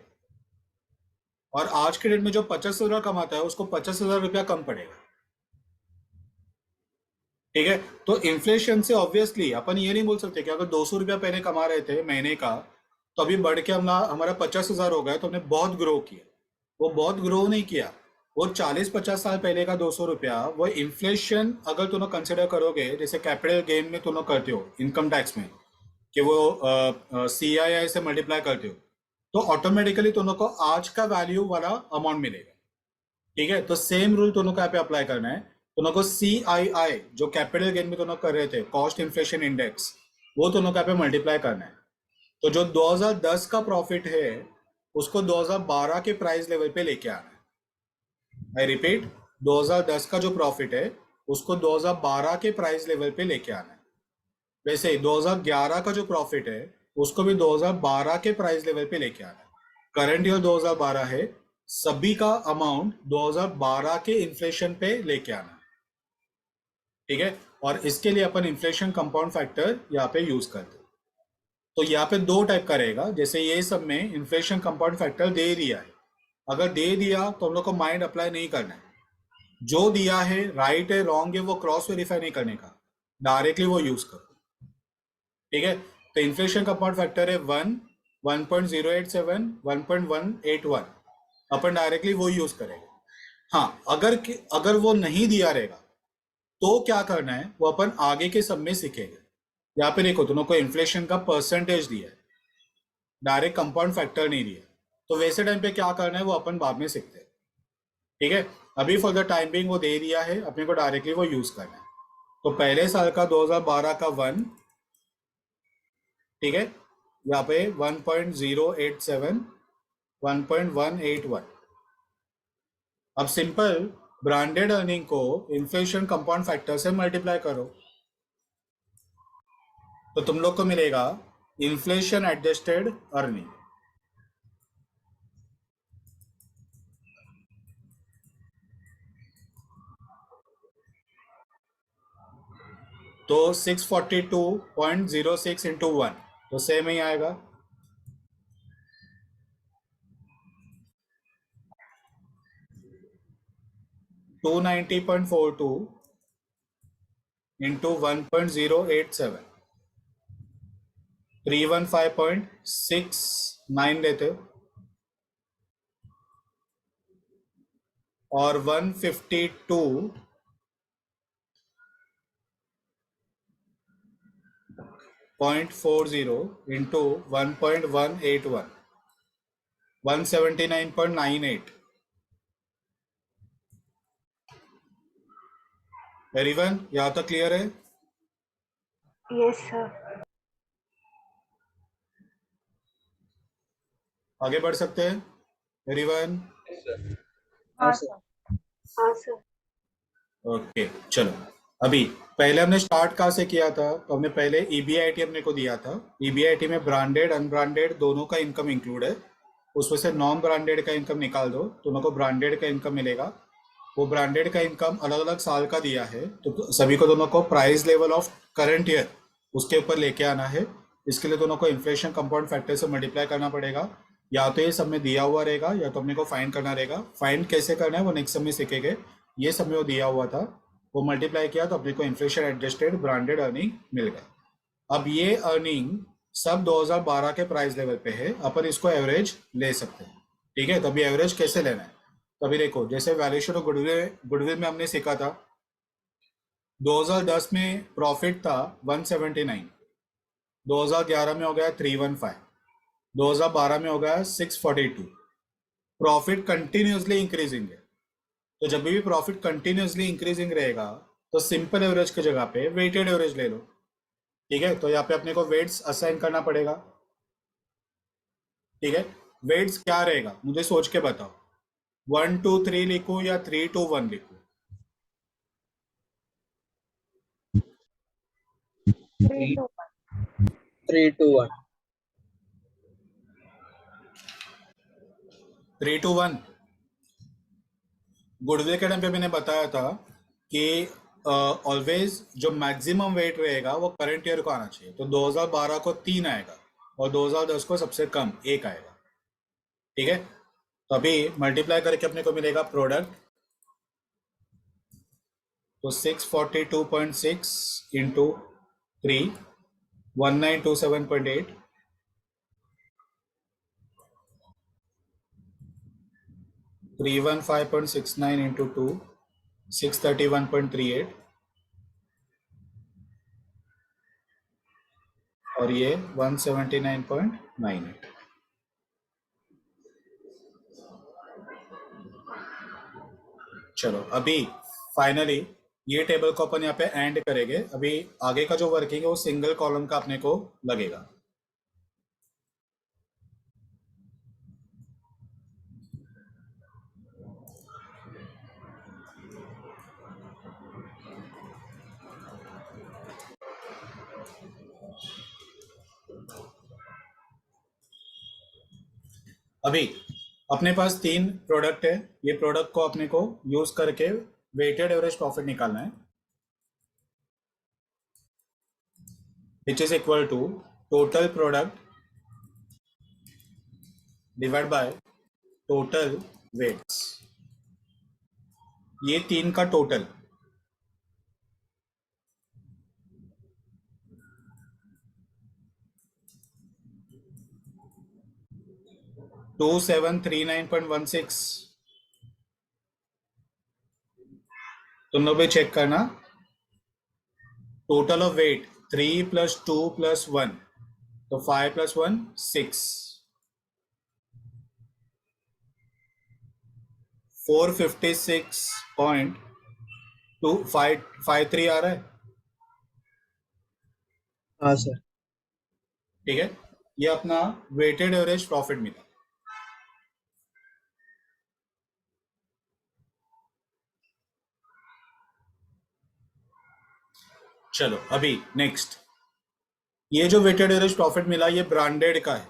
और आज के डेट में जो 50,000 कमाता है उसको 50,000 रुपया कम पड़ेगा। ठीक है, तो इन्फ्लेशन से ऑब्वियसली अपन ये नहीं बोल सकते कि अगर 200 रुपया पहले कमा रहे थे महीने का, तो अभी बढ़ के हमारा 50,000 हो गया तो हमने बहुत ग्रो किया। वो बहुत ग्रो नहीं किया, वो 40-50 साल पहले का 200 रुपया, वो इन्फ्लेशन अगर तुम कंसिडर करोगे, जैसे कैपिटल गेन में तुम करते हो इनकम टैक्स में, कि वो CII से मल्टीप्लाई करते हो, तो ऑटोमेटिकली तुम को आज का वैल्यू वाला अमाउंट मिलेगा। ठीक है, तो सेम रूल दोनों को यहाँ पे अप्लाई करना है। दोनों को CII जो कैपिटल गेन में दोनों कर रहे थे, कॉस्ट इन्फ्लेशन इंडेक्स, वो दोनों को यहाँ पे मल्टीप्लाई करना है। तो जो 2010 का प्रॉफिट है उसको 2012 के प्राइस लेवल पे लेके आना है। आई रिपीट, 2010 का जो प्रॉफिट है उसको 2012 के प्राइस लेवल पे लेके आना है। वैसे ही 2011 का जो प्रॉफिट है उसको भी 2012 के प्राइस लेवल पे लेके आना है। करंट ईयर 2012 है, सभी का अमाउंट 2012 के इन्फ्लेशन पे लेके आना है। ठीक है, और इसके लिए अपन इन्फ्लेशन कंपाउंड फैक्टर यहाँ पे यूज करते हैं। तो यहाँ पे दो टाइप का रहेगा, जैसे ये सब में इन्फ्लेशन कंपाउंड फैक्टर दे दिया है, अगर दे दिया तो हम लोग को माइंड अप्लाई नहीं करना है। जो दिया है राइट है रॉन्ग है वो क्रॉस वेरीफाई नहीं करने का, डायरेक्टली वो यूज करो। ठीक है, तो इन्फ्लेशन कंपाउंड फैक्टर है 1, 1.087, 1.181, अपन डायरेक्टली वो यूज करेंगे। हाँ, अगर वो नहीं दिया रहेगा तो क्या करना है वो अपन आगे के सब में सीखेंगे। यहाँ पे देखो दोनों को इन्फ्लेशन का परसेंटेज दिया है, डायरेक्ट कंपाउंड फैक्टर नहीं दिया, तो वैसे टाइम पे क्या करना है वो अपन बाद में सीखते हैं। ठीक है, अभी फॉर द टाइम बिंग वो दे दिया है, अपने को डायरेक्टली वो यूज करना है। तो पहले साल का 2012 का 1, ठीक है, यहाँ पे 1.087, 1.181। अब सिंपल ब्रांडेड अर्निंग को इन्फ्लेशन कंपाउंड फैक्टर से मल्टीप्लाई करो, तो तुम लोग को मिलेगा इन्फ्लेशन एडजस्टेड अर्निंग। तो 642.06 इंटू 1, तो सेम ही आएगा। टू 90.42 इंटू 1.087, 315.69 लेते हो, और 152.40 इंटू 1.181, 179.98। एवरीवन यहाँ तक क्लियर है? Yes sir. आगे बढ़ सकते हैं एवरीवन? हाँ सर। हाँ सर। ओके, चलो अभी पहले हमने स्टार्ट कहाँ से किया था, तो हमने पहले EBIT अपने को दिया था। EBIT में ब्रांडेड अनब्रांडेड दोनों का इनकम इंक्लूड है, उसमें से नॉन ब्रांडेड का इनकम निकाल दो, दोनों को ब्रांडेड का इनकम मिलेगा। वो ब्रांडेड का इनकम अलग अलग साल का दिया है, तो सभी को दोनों को price level of current year उसके ऊपर लेके आना है। इसके लिए दोनों को इन्फ्लेशन कंपाउंड फैक्टर से मल्टीप्लाई करना पड़ेगा। या तो ये सब में दिया हुआ रहेगा या तो अपने को फाइंड करना रहेगा। फाइंड कैसे करना है वो नेक्स्ट सब में सीखेंगे। ये सब में वो दिया हुआ था, वो मल्टीप्लाई किया तो अपने को इन्फ्लेशन एडजस्टेड ब्रांडेड अर्निंग मिल गया। अब ये अर्निंग सब 2012 के प्राइस लेवल पे है, अपन इसको एवरेज ले सकते हैं। ठीक है, तो अभी एवरेज कैसे लेना है, तो अभी देखो जैसे वैल्यूएशन ऑफ गुडविल में हमने सीखा था, 2010 में प्रॉफिट था 179, 2011 में हो गया 315, 2012 में हो गया 642। प्रॉफिट कंटिन्यूसली इंक्रीजिंग है, तो जब भी प्रॉफिट कंटिन्यूसली इंक्रीजिंग रहेगा तो सिंपल एवरेज की जगह पे वेटेड एवरेज ले लो। ठीक है, तो यहाँ पे अपने को वेट्स असाइन करना पड़ेगा। ठीक है, वेट्स क्या रहेगा मुझे सोच के बताओ, 1 2 3 लिखूं या 3 2 1 लिखूं? 3 to 1। 3 to 1. 3 2 1। गुडविल के टाइम पे मैंने बताया था कि ऑलवेज जो मैक्सिमम वेट रहेगा वो करंट ईयर को आना चाहिए, तो 2012 को 3 आएगा, और 2010 को सबसे कम 1 आएगा। ठीक है, तो अभी मल्टीप्लाई करके अपने को मिलेगा प्रोडक्ट, तो 642.6 इंटू 3, 1927.8, 315.69 इंटू 2, 631.38, और ये 179.98। चलो अभी फाइनली ये टेबल को अपन यहाँ पे एंड करेंगे। अभी आगे का जो वर्किंग है वो सिंगल कॉलम का अपने को लगेगा। अभी अपने पास 3 प्रोडक्ट है। ये प्रोडक्ट को अपने को यूज करके वेटेड एवरेज प्रॉफिट निकालना है, which is equal to total product divide by total weights. ये 3 का टोटल, टू 2739.16। तुम लोग भी चेक करना। टोटल ऑफ वेट 3 + 2 + 1, तो 5 + 1 6, 456.253 आ रहा है। हाँ सर। ठीक है, ये अपना वेटेड एवरेज प्रॉफिट मिला। चलो अभी नेक्स्ट, ये जो वेटेड एवरेज प्रॉफिट मिला ये ब्रांडेड का है।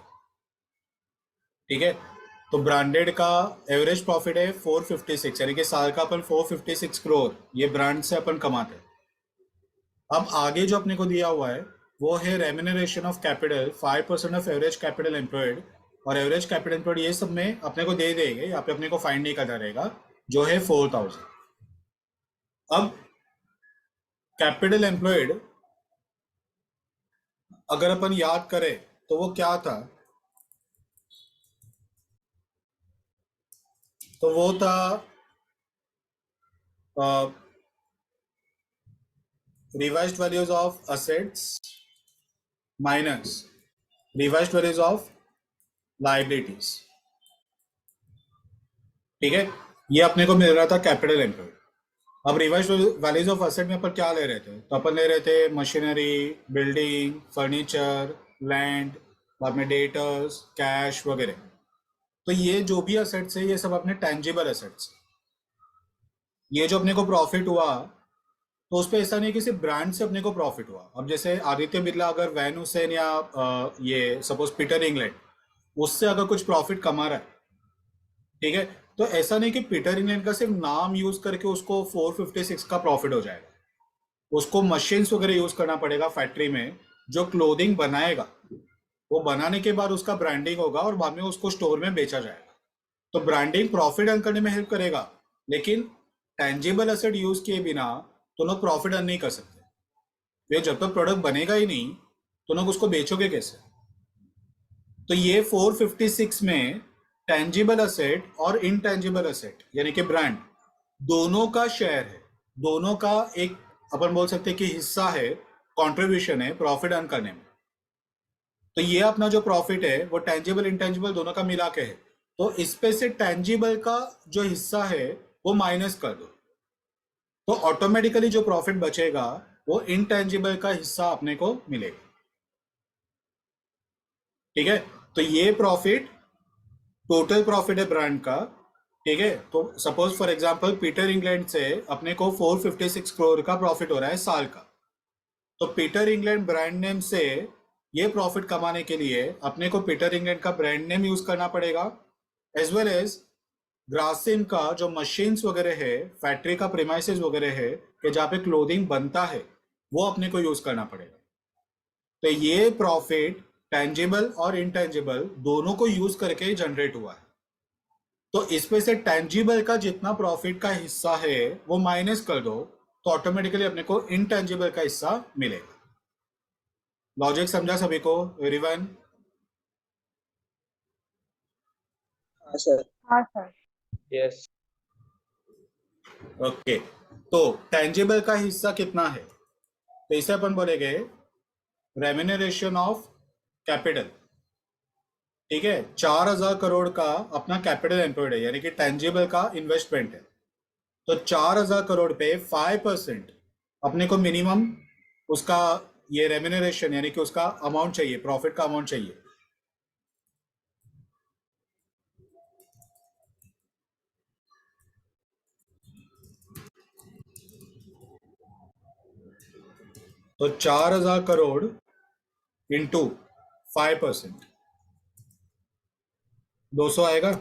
ठीक है, तो ब्रांडेड का एवरेज प्रॉफिट है 456, यानी कि साल का अपन 456 करोड़ ये ब्रांड से अपन कमाते हैं। अब आगे जो अपने को दिया हुआ है वो है remuneration of capital 5% of average capital employed, और एवरेज कैपिटल एम्प्लॉयड ये सब में अपने को दे देंगे, यहाँ पे अपने को फाइंड नहीं करना रहेगा, जो है 4000। अब कैपिटल एम्प्लॉयड अगर अपन याद करें तो वो क्या था, तो वो था revised values of assets minus revised values of liabilities. ठीक है, ये अपने को मिल रहा था कैपिटल एम्प्लॉयड। अब रिवाइज्ड वैल्यूज ऑफ असेट में अपन क्या ले रहे थे, तो अपन ले रहे थे मशीनरी, बिल्डिंग, फर्नीचर, लैंड, बाद में डेटर्स, कैश वगैरह। तो ये जो भी असेट्स है ये सब अपने टेंजिबल असेट्स। ये जो अपने को प्रॉफिट हुआ तो उस पर ऐसा नहीं कि सिर्फ ब्रांड से अपने को प्रॉफिट हुआ। अब जैसे आदित्य बिरला अगर वैन हुसैन या ये सपोज पीटर इंग्लैंड, उससे अगर कुछ प्रॉफिट कमा रहा है, ठीक है, तो ऐसा नहीं कि पीटर इंग्लैंड का सिर्फ नाम यूज करके उसको 456 का प्रॉफिट हो जाएगा। उसको मशीन्स वगैरह यूज करना पड़ेगा फैक्ट्री में, जो क्लोथिंग बनाएगा वो बनाने के बाद उसका ब्रांडिंग होगा और बाद में उसको स्टोर में बेचा जाएगा। तो ब्रांडिंग प्रॉफिट अर्न करने में हेल्प करेगा, लेकिन टेंजिबल एसेट यूज किए बिना तो लोग प्रॉफिट अर्न नहीं कर सकते। वे जब तक प्रोडक्ट बनेगा ही नहीं तो लोग उसको बेचोगे कैसे। तो ये 456 में टेंजिबल एसेट और इनटेंजिबल एसेट यानी कि ब्रांड दोनों का शेयर है, दोनों का एक अपन बोल सकते हैं कि हिस्सा है, कंट्रीब्यूशन है प्रॉफिट अर्न करने में। तो ये अपना जो प्रॉफिट है वो टेंजिबल इंटेंजिबल दोनों का मिला के है। तो इस पे से टेंजिबल का जो हिस्सा है वो माइनस कर दो, तो ऑटोमेटिकली जो प्रॉफिट बचेगा वो इनटेंजिबल का हिस्सा अपने को मिलेगा। ठीक है, तो ये प्रॉफिट टोटल प्रॉफिट है ब्रांड का। ठीक है, तो suppose for example Peter England से अपने को 456 करोड़ का प्रॉफिट हो रहा है साल का। तो पीटर इंग्लैंड ब्रांड नेम से ये प्रॉफिट कमाने के लिए अपने को पीटर इंग्लैंड का ब्रांड नेम यूज करना पड़ेगा, एज वेल एज ग्रासिम का जो मशीन्स वगैरह है, फैक्ट्री का प्रीमाइसेस वगैरह है कि जहाँ पे क्लोथिंग बनता है, वो अपने को यूज करना पड़ेगा। तो ये प्रॉफिट टेंजिबल और इनटेंजिबल दोनों को यूज करके जनरेट हुआ है। तो इसमें से टेंजिबल का जितना प्रॉफिट का हिस्सा है वो माइनस कर दो, तो ऑटोमेटिकली अपने को इनटेंजिबल का हिस्सा मिलेगा। लॉजिक समझा सभी को एवरीवन? हाँ सर। हाँ सर। यस। ओके, तो टेंजिबल का हिस्सा कितना है, तो इसे अपन बोलेंगे रेम्यूनरेशन ऑफ कैपिटल। ठीक है, 4,000 करोड़ का अपना कैपिटल एम्प्लॉयड है, यानी कि टेंजिबल का इन्वेस्टमेंट है। तो 4,000 करोड़ पे 5% अपने को मिनिमम उसका ये रेम्यूनरेशन यानी कि उसका अमाउंट चाहिए, प्रॉफिट का अमाउंट चाहिए। तो 4,000 करोड़ इंटू 5%, 200 आएगा।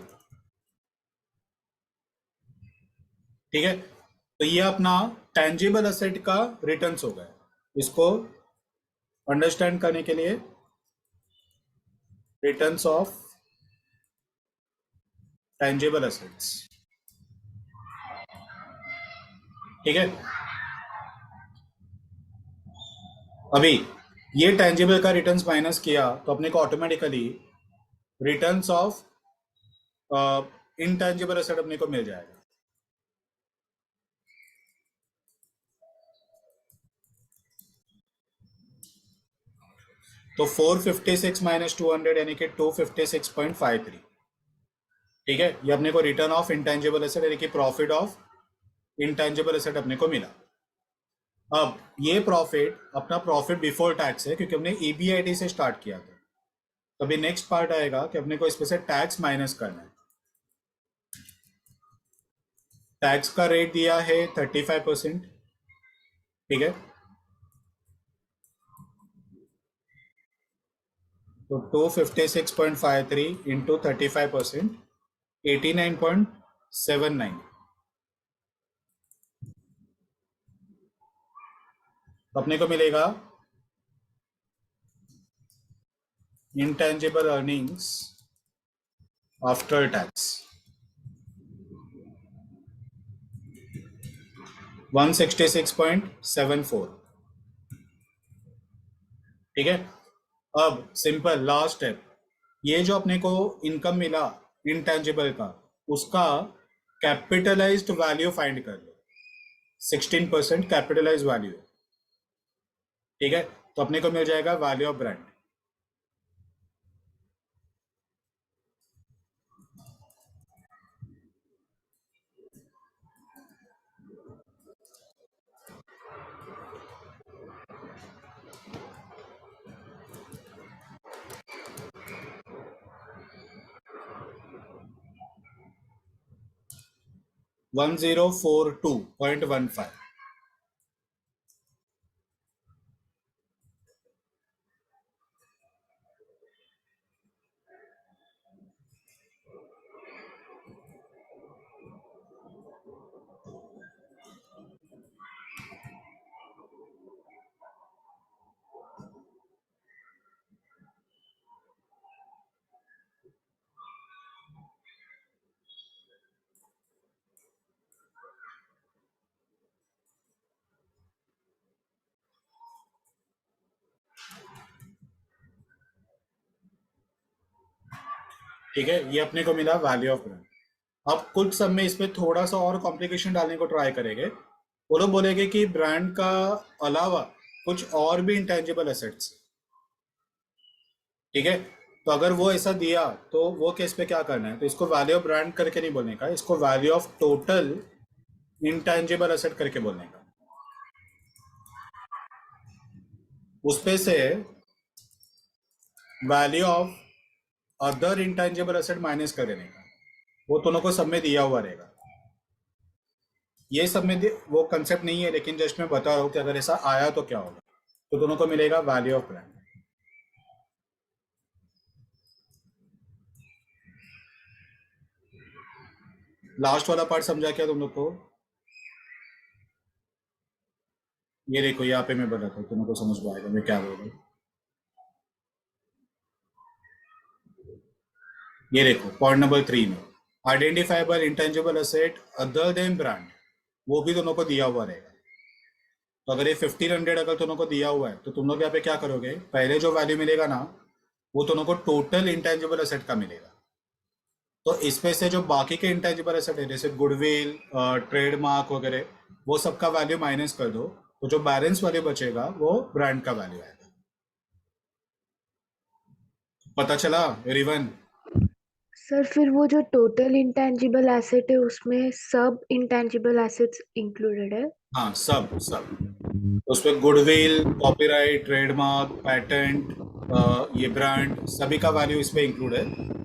ठीक है, तो ये अपना टेंजिबल असेट का रिटर्न्स हो गया। इसको अंडरस्टैंड करने के लिए रिटर्न्स ऑफ टेंजिबल असेट्स। ठीक है, अभी ये टेंजिबल का रिटर्न्स माइनस किया तो अपने को automatically returns of intangible asset अपने को मिल जाएगा। तो 456 माइनस 200 यानी कि 256.53। ठीक है, ये अपने को रिटर्न ऑफ इनटेंजिबल एसेट यानी कि प्रॉफिट ऑफ इनटेंजिबल एसेट अपने को मिला। अब ये प्रॉफिट अपना प्रॉफिट बिफोर टैक्स है, क्योंकि हमने ईबीआईटी से स्टार्ट किया था। तो अभी नेक्स्ट पार्ट आएगा कि अपने को इसमें से टैक्स माइनस करना है। टैक्स का रेट दिया है 35%। ठीक है, तो 256.53 इंटू 35%, 89.79। अपने को मिलेगा इंटेंजिबल अर्निंग्स आफ्टर टैक्स 166.74। ठीक है, अब सिंपल लास्ट स्टेप, ये जो अपने को इनकम मिला इंटेंजिबल का, उसका कैपिटलाइज्ड वैल्यू फाइंड कर लो। 16% कैपिटलाइज्ड वैल्यू है। ठीक है, तो अपने को मिल जाएगा वैल्यू ऑफ ब्रांड। $1042.15। ठीक है, ये अपने को मिला वैल्यू ऑफ ब्रांड। अब कुछ सब में इसमें थोड़ा सा और कॉम्प्लिकेशन डालने को ट्राई करेंगे। वो लोग बोलेंगे कि ब्रांड का अलावा कुछ और भी इंटेंजिबल एसेट्स। ठीक है, तो अगर वो ऐसा दिया तो वो केस पे क्या करना है, तो इसको वैल्यू ऑफ ब्रांड करके नहीं बोलने का, इसको value of total intangible asset करके बोलने का। उसपे से value of other intangible asset minus कर देने का। वो दोनों को सब में दिया हुआ रहेगा। ये सब में वो कंसेप्ट नहीं है, लेकिन जस्ट मैं बता रहा हूँ कि अगर ऐसा आया तो क्या होगा। तो दोनों को मिलेगा वैल्यू ऑफ ब्रांड। लास्ट वाला पार्ट समझा क्या तुम लोग को? ये देखो यहाँ पे मैं बताता हूँ, तुम लोग को समझ में आएगा मैं क्या बोल रहा हूँ। ये देखो पॉइंट नंबर 3 में identifiable intangible asset other than brand, वो भी दोनों को दिया हुआ रहेगा। तो अगर ये 1500 अगर दोनों को दिया हुआ है तो तुम लोग यहाँ पे क्या करोगे, पहले जो वैल्यू मिलेगा ना वो दोनों को टोटल इंटेंजिबल एसेट का मिलेगा। तो इसमें से जो बाकी के इंटेंजिबल एसेट है जैसे गुडविल, ट्रेडमार्क वगैरह, वो सबका वैल्यू माइनस कर दो, तो जो बैलेंस वैल्यू बचेगा वो ब्रांड का वैल्यू आएगा। पता चला रिवन? सर फिर वो जो टोटल इंटेंजिबल एसेट है उसमें सब इंटेंजिबल एसेट्स इंक्लूडेड है? हाँ सब सब, उसमें गुडविल, कॉपीराइट, ट्रेडमार्क, पेटेंट, ये ब्रांड सभी का वैल्यू इस पे इंक्लूड है।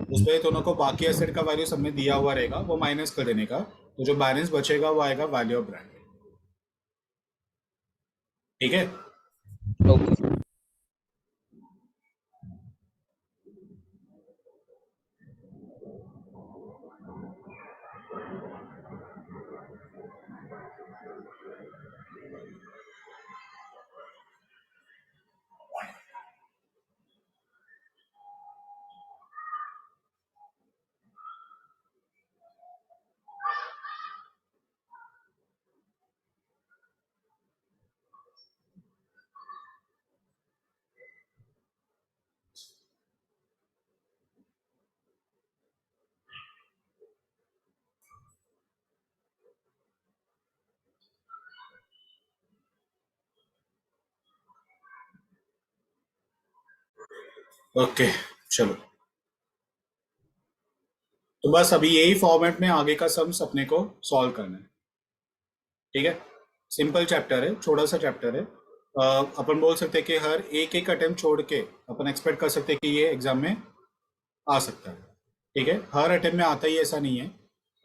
उसमें दोनों को बाकी एसेट का वैल्यू सब में दिया हुआ रहेगा, वो माइनस कर देने का, तो जो बैलेंस बचेगा वो आएगा वैल्यू ऑफ ब्रांड। ठीक है? ओके। ओके चलो, तो बस अभी यही फॉर्मेट में आगे का सम्स अपने को सॉल्व करना है। ठीक है, सिंपल चैप्टर है, छोटा सा चैप्टर है। अपन बोल सकते हैं कि हर एक एक अटेम्प्ट छोड़ के अपन एक्सपेक्ट कर सकते हैं कि ये एग्जाम में आ सकता है। ठीक है, हर अटेम्प्ट में आता ही ऐसा नहीं है,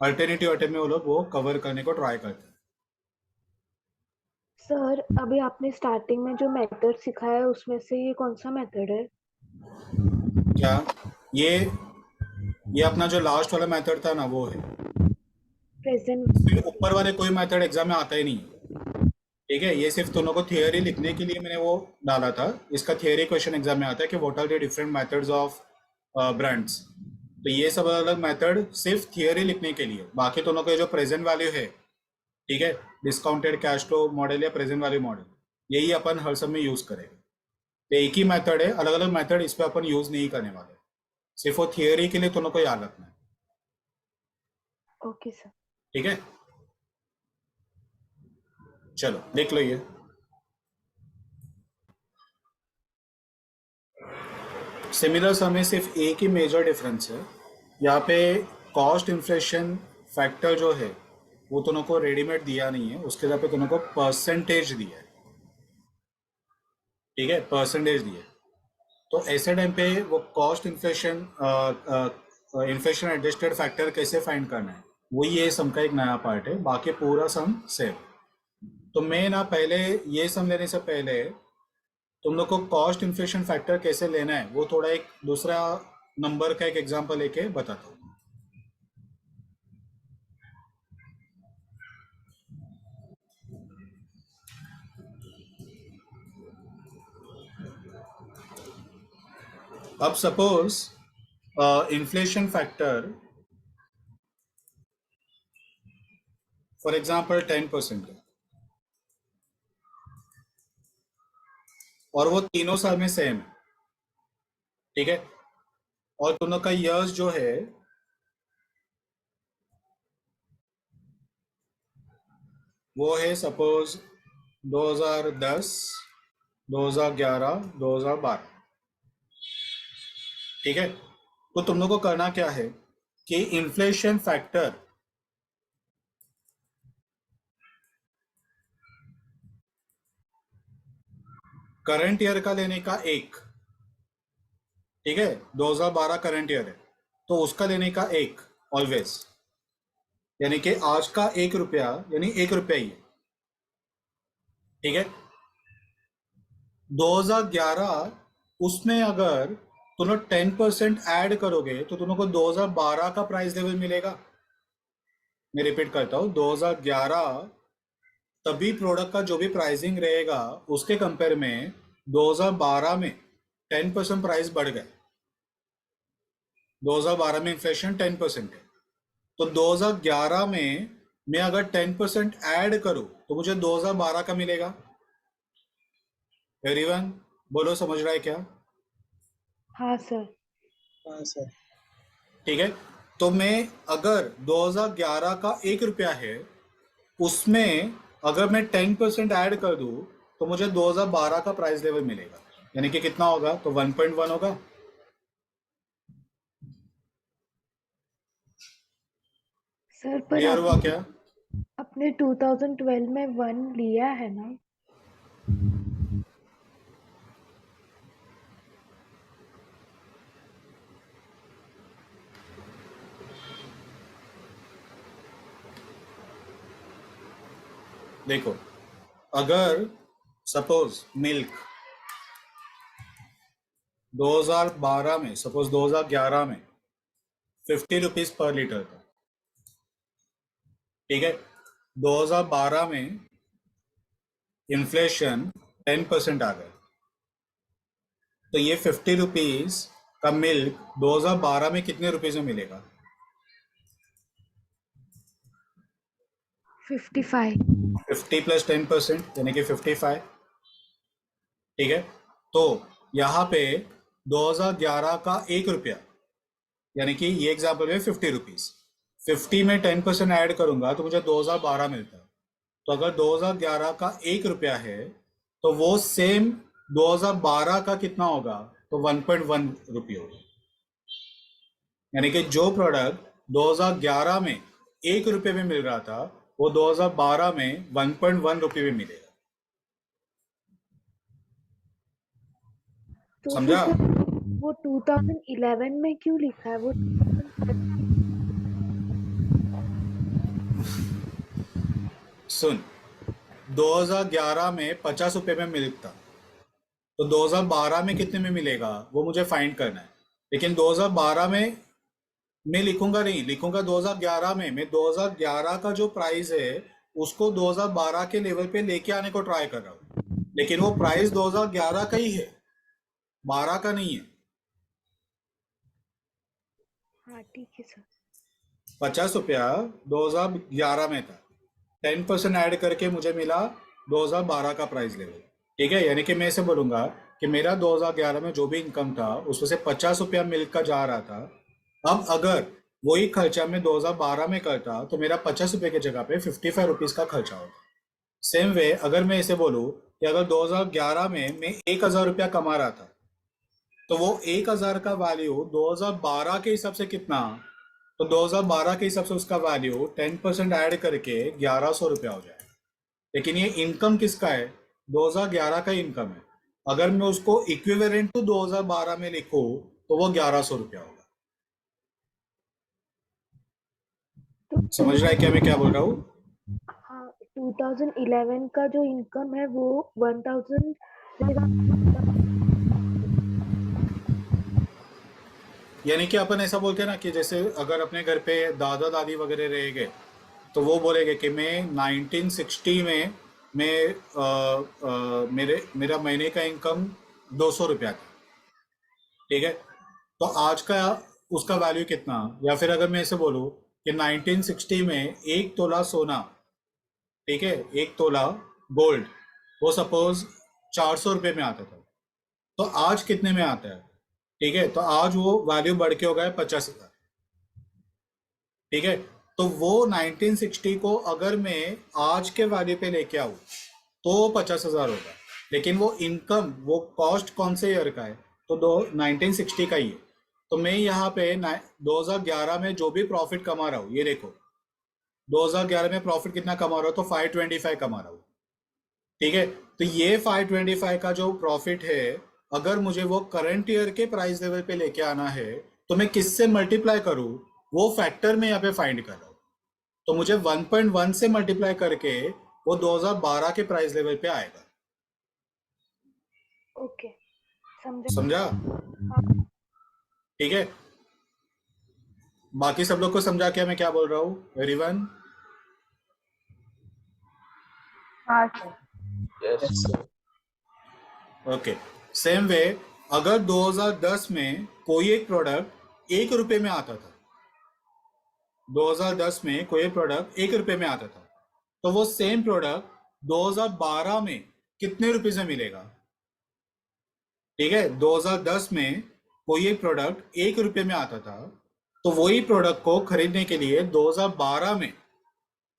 अल्टरनेटिव अटेम्प्ट में वो लोग वो कवर करने को ट्राई करते हैं। सर अभी आपने स्टार्टिंग में जो मेथड सिखाया है उसमें से ये कौन सा मेथड है? क्या ये अपना जो लास्ट वाला मेथड था ना वो है, प्रेजेंट? फिर ऊपर वाले कोई मेथड एग्जाम में आता ही नहीं है। ठीक है, ये सिर्फ दोनों को थियोरी लिखने के लिए मैंने वो डाला था। इसका थियोरी क्वेश्चन एग्जाम में आता है कि what are the different methods of brands. तो ये सब अलग अलग मेथड सिर्फ थियोरी लिखने के लिए, बाकी दोनों के जो प्रेजेंट वैल्यू है, ठीक है, डिस्काउंटेड कैश फ्लो मॉडल या प्रेजेंट वैल्यू मॉडल, यही अपन हर सब में यूज करेंगे। तो एक ही मेथड है, अलग अलग मेथड इस पर अपन यूज नहीं करने वाले, सिर्फ वो थियोरी के लिए दोनों को याद रखना है। Okay sir. ठीक है, चलो देख लो ये। सिमिलर सम में सिर्फ एक ही मेजर डिफरेंस है, यहाँ पे कॉस्ट इन्फ्लेशन फैक्टर जो है वो दोनों को रेडीमेड दिया नहीं है, उसके जगह पे दोनों को परसेंटेज दिया है। ठीक है, परसेंटेज दिया है। तो ऐसे टाइम पे वो cost inflation inflation adjusted factor कैसे फाइंड करना है, वो ये सम का एक नया पार्ट है, बाकी पूरा सम सेम। तो मैं ना पहले ये सम लेने से पहले तुम लोग को कॉस्ट इन्फ्लेशन फैक्टर कैसे लेना है वो थोड़ा एक दूसरा नंबर का एक एग्जांपल लेके बताता हूँ। अब suppose inflation factor for example 10% है और वो तीनों साल में सेम है। ठीक है, और दोनों का ईयर्स जो है वो है सपोज 2010, 2011, 2012। ठीक है, तो तुम लोग को करना क्या है कि इन्फ्लेशन फैक्टर करंट ईयर का लेने का एक, ठीक है, 2012 करंट ईयर है तो उसका लेने का एक ऑलवेज, यानी कि आज का 1 रुपया यानी 1 रुपया ही है। ठीक है, 2011 उसमें अगर तुम लोग 10% ऐड करोगे तो तुम लोग को 2012 का प्राइस लेवल मिलेगा। मैं रिपीट करता हूँ, 2011 तभी प्रोडक्ट का जो भी प्राइसिंग रहेगा उसके कंपेयर में 2012 में 10% प्राइस बढ़ गए। 2012 में इन्फ्लेशन 10% है, तो 2011 में मैं अगर 10% ऐड करूं तो मुझे 2012 का मिलेगा। एवरीवन बोलो, समझ रहा है क्या? हाँ सर। हाँ सर। ठीक है, तो मैं अगर 2011 का 1 रुपया है, उसमें अगर मैं 10% ऐड कर दूं तो मुझे 2012 का प्राइस लेवल मिलेगा, यानी कि कितना होगा, तो 1.1 होगा। सर पर क्लियर हुआ क्या? आपने 2012 में 1 लिया है ना? देखो, अगर सपोज मिल्क 2012 में, सपोज 2011 में 50 रुपीज पर लीटर था, ठीक है, 2012 में इन्फ्लेशन 10% आ गया, तो ये 50 रुपीज का मिल्क 2012 में कितने रुपीज में मिलेगा? 55। 50 प्लस 10% यानी कि 55। ठीक है, तो यहाँ पे 2011 का 1 रुपया, यानी कि ये एग्जाम्पल है 50 रुपीज, 50 में 10% ऐड करूंगा तो मुझे 2012 मिलता है। तो अगर 2011 का 1 रुपया है तो वो सेम 2012 का कितना होगा, तो 1.1 रुपये होगा। यानी कि जो प्रोडक्ट 2011 में 1 रुपये में मिल रहा था वो 2012 में 1.1 रुपये में मिलेगा। तो फिर समझा? सर वो 2011 में क्यों लिखा है? वो 2007 सुन, 2011 में 50 रुपये में मिल्क था, तो 2012 में कितने में मिलेगा वो मुझे फाइंड करना है। लेकिन 2012 में मैं लिखूंगा नहीं, लिखूंगा 2011 में। मैं 2011 का जो प्राइस है उसको 2012 के लेवल पे लेके आने को ट्राई कर रहा हूँ, लेकिन वो प्राइस 2011 का ही है, 12 का नहीं है। हाँ ठीक है सर। 50 रुपया 2011 में था, 10% ऐड करके मुझे मिला 2012 का प्राइस लेवल। ठीक है, यानी कि मैं ऐसे बोलूंगा कि मेरा 2011 में जो भी इनकम था उसमें से 50 रुपया मिल्क का जा रहा था। अब अगर वही खर्चा मैं 2012 में करता तो मेरा 50 रुपये की जगह पे 55 रुपीज का खर्चा होता। सेम वे अगर मैं इसे बोलूँ कि अगर 2011 में मैं 1,000 रुपया कमा रहा था तो वो 1,000 का वैल्यू 2012 के हिसाब से कितना, तो 2012 के हिसाब से उसका वैल्यू 10% ऐड करके 1,100 रुपया हो जाए। लेकिन ये इनकम किसका है? 2011 का इनकम है। अगर मैं उसको इक्विवेलेंट टू 2012 में लिखूं तो वो 1,100 रुपया होगा। तो समझ रहा है क्या मैं क्या बोल रहा हूँ? हाँ, 2011 का जो इनकम है वो 1000 रहेगा। यानी कि अपन ऐसा बोलते हैं ना कि जैसे अगर अपने घर पे दादा दादी वगैरह रह गए तो वो बोलेंगे कि मैं 1960 में मैं मेरा महीने का इनकम 200 रुपया था। ठीक है, तो आज का उसका वैल्यू कितना? या फिर अगर मैं ऐसे बोलूँ कि 1960 में 1 तोला सोना, ठीक है, 1 तोला गोल्ड, वो सपोज 400 रुपये में आता था, तो आज कितने में आता है? ठीक है, तो आज वो वैल्यू बढ़ के हो गया 50,000। ठीक है, तो वो 1960 को अगर मैं आज के वैल्यू पे लेके आऊँ तो 50,000 होगा। लेकिन वो इनकम, वो कॉस्ट कौन से ईयर का है, तो 1960 का ही है। तो मैं यहाँ पे 2011 में जो भी प्रॉफिट कमा रहा हूँ, ये देखो 2011 में प्रॉफिट कितना कमा रहा हूँ, तो 525 कमा रहा हूँ। ठीक है, तो ये 525 का जो प्रॉफिट है, अगर मुझे वो करंट ईयर के प्राइस लेवल पे लेके आना है तो मैं किससे मल्टीप्लाई करूं, वो फैक्टर में यहाँ पे फाइंड कर रहा हूँ। तो मुझे 1.1 से मल्टीप्लाई करके वो 2012 के प्राइस लेवल पे आएगा। ओके, समझा। समझा? हाँ ठीक है, बाकी सब लोग को समझा क्या मैं क्या बोल रहा हूँ? एवरीवन? हाँ sir. Yes sir. Okay, same way अगर 2010 में कोई एक प्रोडक्ट 1 रुपए में आता था, 2010 में कोई प्रोडक्ट 1 रुपए में आता था, तो वो सेम प्रोडक्ट 2012 में कितने रुपए से मिलेगा? ठीक है, 2010 में कोई एक प्रोडक्ट 1 रुपए में आता था, तो वही प्रोडक्ट को खरीदने के लिए 2012 में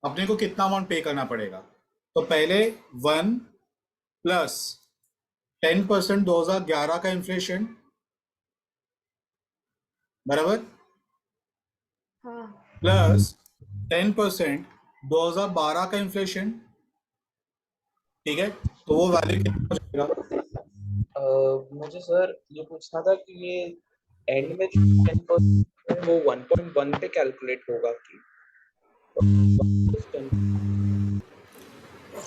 अपने को कितना अमाउंट पे करना पड़ेगा? तो पहले 1 प्लस 10% 2011 का इन्फ्लेशन, बराबर, हाँ प्लस 10% 2012 का इन्फ्लेशन, ठीक है, तो वो वैल्यू कितना हो जाएगा? मुझे सर ये पूछना था कि ये एंड में जो 10% है वो 1.1 पे कैलकुलेट होगा कि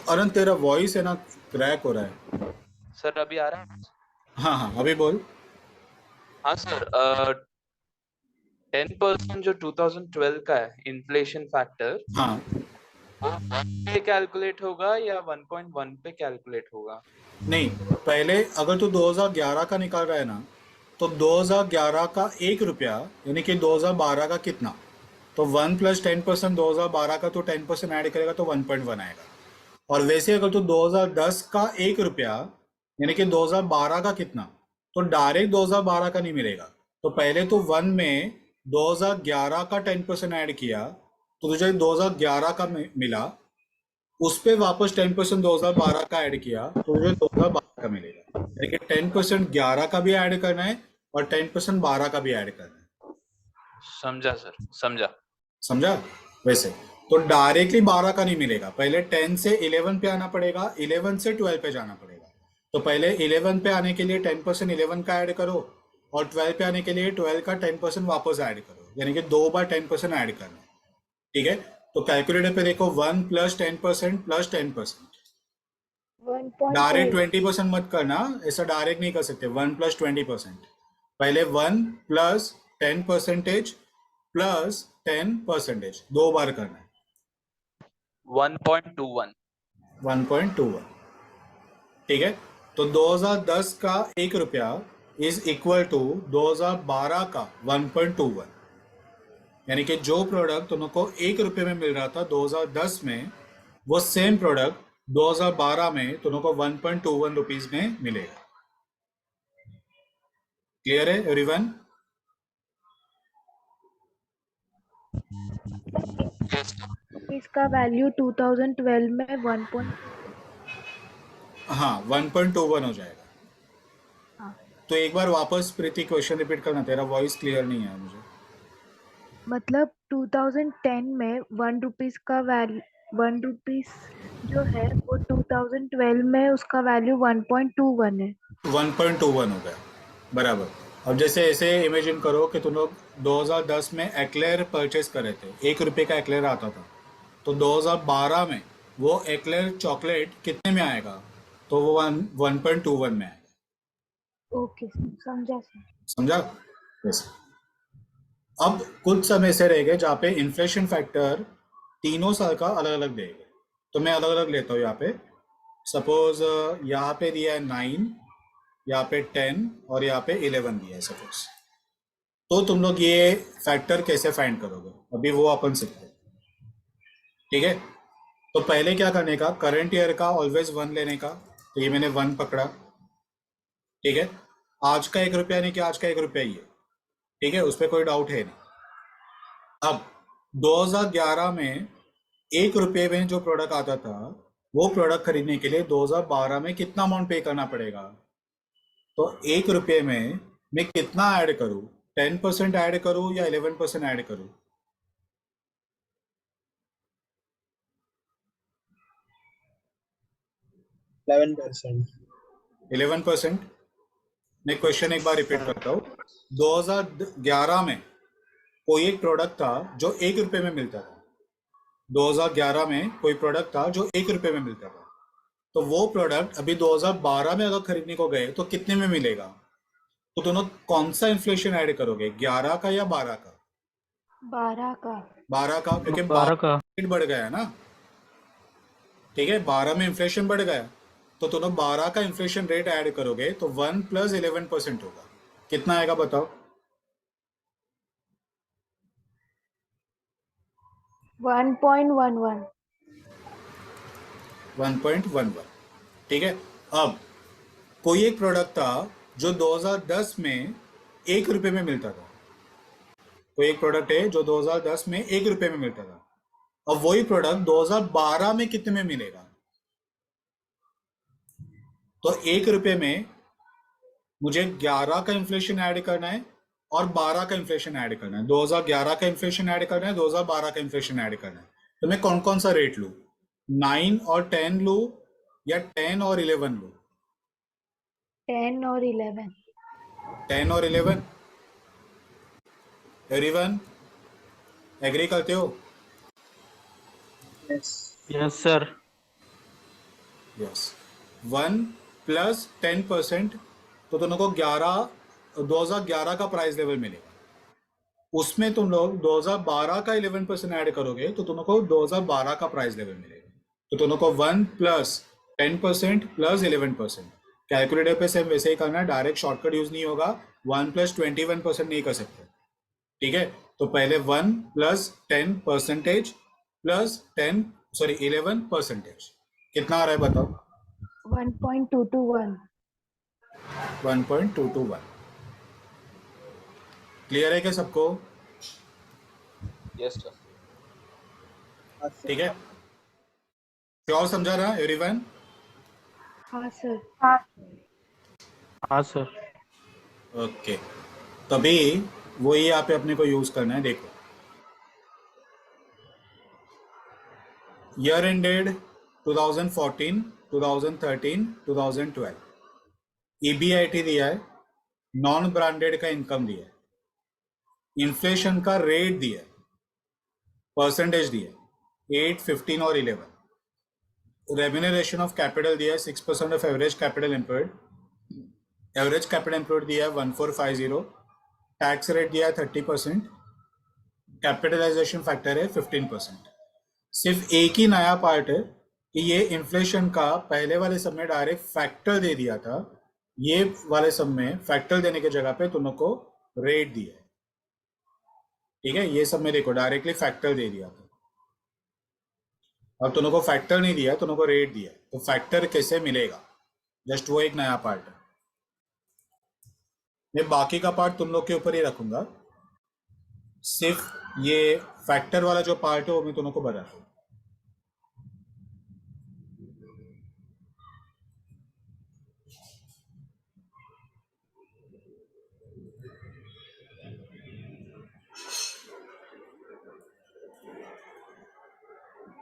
अरन तेरा वॉइस है ना, क्रैक हो रहा है। सर अभी आ रहा है? हाँ हाँ, अभी बोल। हाँ सर, 10% जो 2012 का है इन्फ्लेशन फैक्टर, हाँ, वो 1 पे कैलकुलेट होगा या 1.1 पे कैलकुलेट होगा? नहीं, पहले अगर तू 2011 का निकाल रहा है ना, तो 2011 का 1 रुपया यानी कि 2012 का कितना, तो 1 प्लस 10% 2012 का तो 10% ऐड करेगा तो 1.1 आएगा। और वैसे अगर तू 2010 का 1 रुपया यानी कि 2012 का कितना, तो डायरेक्ट 2012 का नहीं मिलेगा, तो पहले तो 1 में 2011 का 10% ऐड किया तो तुझे 2011 का मिला, उस पे वापस 10% 2012 का ऐड किया तो तुझे 2012 का मिलेगा, यानी कि 10% 11 का भी ऐड करना है और 10% 12 का भी ऐड करना है। समझा सर, समझा। समझा? वैसे तो डायरेक्टली 12 का नहीं मिलेगा, पहले 10 से 11 पे आना पड़ेगा, 11 से 12 पे जाना पड़ेगा। तो पहले 11 पे आने के लिए 10% 11 का ऐड करो और 12 पे आने के लिए 12 का 10% वापस ऐड करो, यानी कि 2 बार 10% ऐड करना है। ठीक है, तो कैलकुलेटर पे देखो 1 प्लस 10% प्लस 10%, डायरेक्ट 1.2 20% मत करना, ऐसा डायरेक्ट नहीं कर सकते। 1 प्लस 20%, पहले 1 प्लस 10% प्लस 10% 2 बार करना है, 1.21। 1.21। ठीक है, तो 2010 का 1 रुपया इज इक्वल टू 2012 का 1.21, यानी कि जो प्रोडक्ट तुमको 1 रुपये में मिल रहा था 2010 में, वो सेम प्रोडक्ट 2012 में तुमको 1.21 रुपीज में मिलेगा। क्लियर है एवरीवन? इसका वैल्यू 2012 में 1. हाँ, 1.21 हो जाएगा। हाँ तो एक बार वापस प्रीति क्वेश्चन रिपीट करना, तेरा वॉइस क्लियर नहीं है मुझे। मतलब 2010 में 1 रुपीज का वैल्यू 1 रुपीज जो है वो 2012 में उसका वैल्यू 1.21 है। 1.21 हो गया, बराबर। अब जैसे ऐसे इमेजिन करो कि तुम लोग 2010 में एक्लेयर परचेस कर रहे थे, 1 रुपये का एक्लेयर आता था, तो 2012 में वो एक्लेयर चॉकलेट कितने में आएगा, तो वो 1.21 में आएगा। ओके समझा सर। समझा? वैसे अब कुछ समय से रह गए जहाँ पे इन्फ्लेशन फैक्टर तीनों साल का अलग अलग देगा, तो मैं अलग अलग लेता हूँ। यहाँ पे सपोज यहाँ पे दिया है 9, यहाँ पे 10 और यहाँ पे 11 दिया है सपोज, तो तुम लोग ये फैक्टर कैसे फाइंड करोगे, अभी वो अपन सीखते हैं। ठीक है, तो पहले क्या करने का, करंट ईयर का ऑलवेज 1 लेने का, तो ये मैंने 1 पकड़ा। ठीक है, आज का 1 रुपया नहीं कि आज का 1 रुपया ही है, ठीक है, उस पर कोई डाउट है नहीं। अब 2011 में 1 रुपये में जो प्रोडक्ट आता था, वो प्रोडक्ट खरीदने के लिए 2012 में कितना अमाउंट पे करना पड़ेगा, तो 1 रुपये में मैं कितना ऐड करूं, 10% ऐड करूं या 11% ऐड करूं? 11%। 11%। मैं क्वेश्चन एक बार रिपीट करता हूँ। 2011 में कोई एक प्रोडक्ट था जो 1 रुपये में मिलता था, 2011 में कोई प्रोडक्ट था जो 1 रुपये में मिलता था, तो वो प्रोडक्ट अभी 2012 में अगर खरीदने को गए तो कितने में मिलेगा, तो दोनों कौन सा इन्फ्लेशन ऐड करोगे, 11 का या 12 का? 12 का। 12 का, क्योंकि 12 का। रेट बढ़ गया है ना। ठीक है, 12 में इन्फ्लेशन बढ़ गया, तो दोनों 12 का इन्फ्लेशन रेट ऐड करोगे तो 1 प्लस 11% होगा, कितना आएगा बताओ? 1.11। 1.11। ठीक है। अब कोई एक प्रोडक्ट था जो 2010 में 1 रुपए में मिलता था। कोई एक प्रोडक्ट है जो 2010 में 1 रुपए में मिलता था। अब वही प्रोडक्ट 2012 में कितने में मिलेगा? तो 1 रुपए में मुझे 11 का इन्फ्लेशन ऐड करना है और 12 का इन्फ्लेशन ऐड करना है। 2011 का इन्फ्लेशन ऐड करना है, 2012 का इन्फ्लेशन ऐड करना है। तो मैं कौन कौन सा रेट लूँ? 9 और 10 लूँ या 10 और 11 लूँ? 10 और 11। 10 और 11। एवरीवन एग्री करते हो? Yes. Yes sir. Yes. 1 plus 10%, तो दोनों को 2011 का प्राइस लेवल मिलेगा। उसमें तुम लोग 2012 का 11% ऐड करोगे तो तुम लोग को 2012 का प्राइस लेवल मिलेगा। तो दोनों को 1 प्लस 10% प्लस 11%। कैलकुलेटर पे सेम वैसे ही करना है, डायरेक्ट शॉर्टकट यूज नहीं होगा। 1 प्लस 21% नहीं कर सकते। ठीक है, तो पहले 1 प्लस 10% प्लस 11%। कितना आ रहा है बताओ? 1.221। 1.221। क्लियर है क्या सबको? Yes sir. हाँ सर। ठीक है, श्योर समझा रहा एवरीवन? हाँ सर। हाँ सर। ओके, तभी वही यहाँ पे अपने को यूज करना है। देखो, ईयर एंडेड 2014, 2013, 2012। ईबीआईटी दिया है, नॉन ब्रांडेड का इनकम दिया है, इन्फ्लेशन का रेट दिया है, परसेंटेज दिया है 8, 15 और 11। रेम्यूनरेशन ऑफ कैपिटल दिया है 6% of average capital employed. Average capital employed दिया है 1450। टैक्स रेट दिया है 30%। कैपिटलाइजेशन फैक्टर है 15%। सिर्फ एक ही नया पार्ट है कि ये इन्फ्लेशन का पहले वाले सब में डायरेक्ट फैक्टर दे दिया था, ये वाले सब में फैक्टर देने की जगह पे तुम को रेट दिया है। ठीक है, ये सब में देखो डायरेक्टली फैक्टर दे दिया था, अब तुम को फैक्टर नहीं दिया, तुम को रेट दिया है। तो फैक्टर कैसे मिलेगा, जस्ट वो एक नया पार्ट है। मैं बाकी का पार्ट तुम लोग के ऊपर ही रखूंगा, सिर्फ ये फैक्टर वाला जो पार्ट है वो मैं तुम को बता दूँ।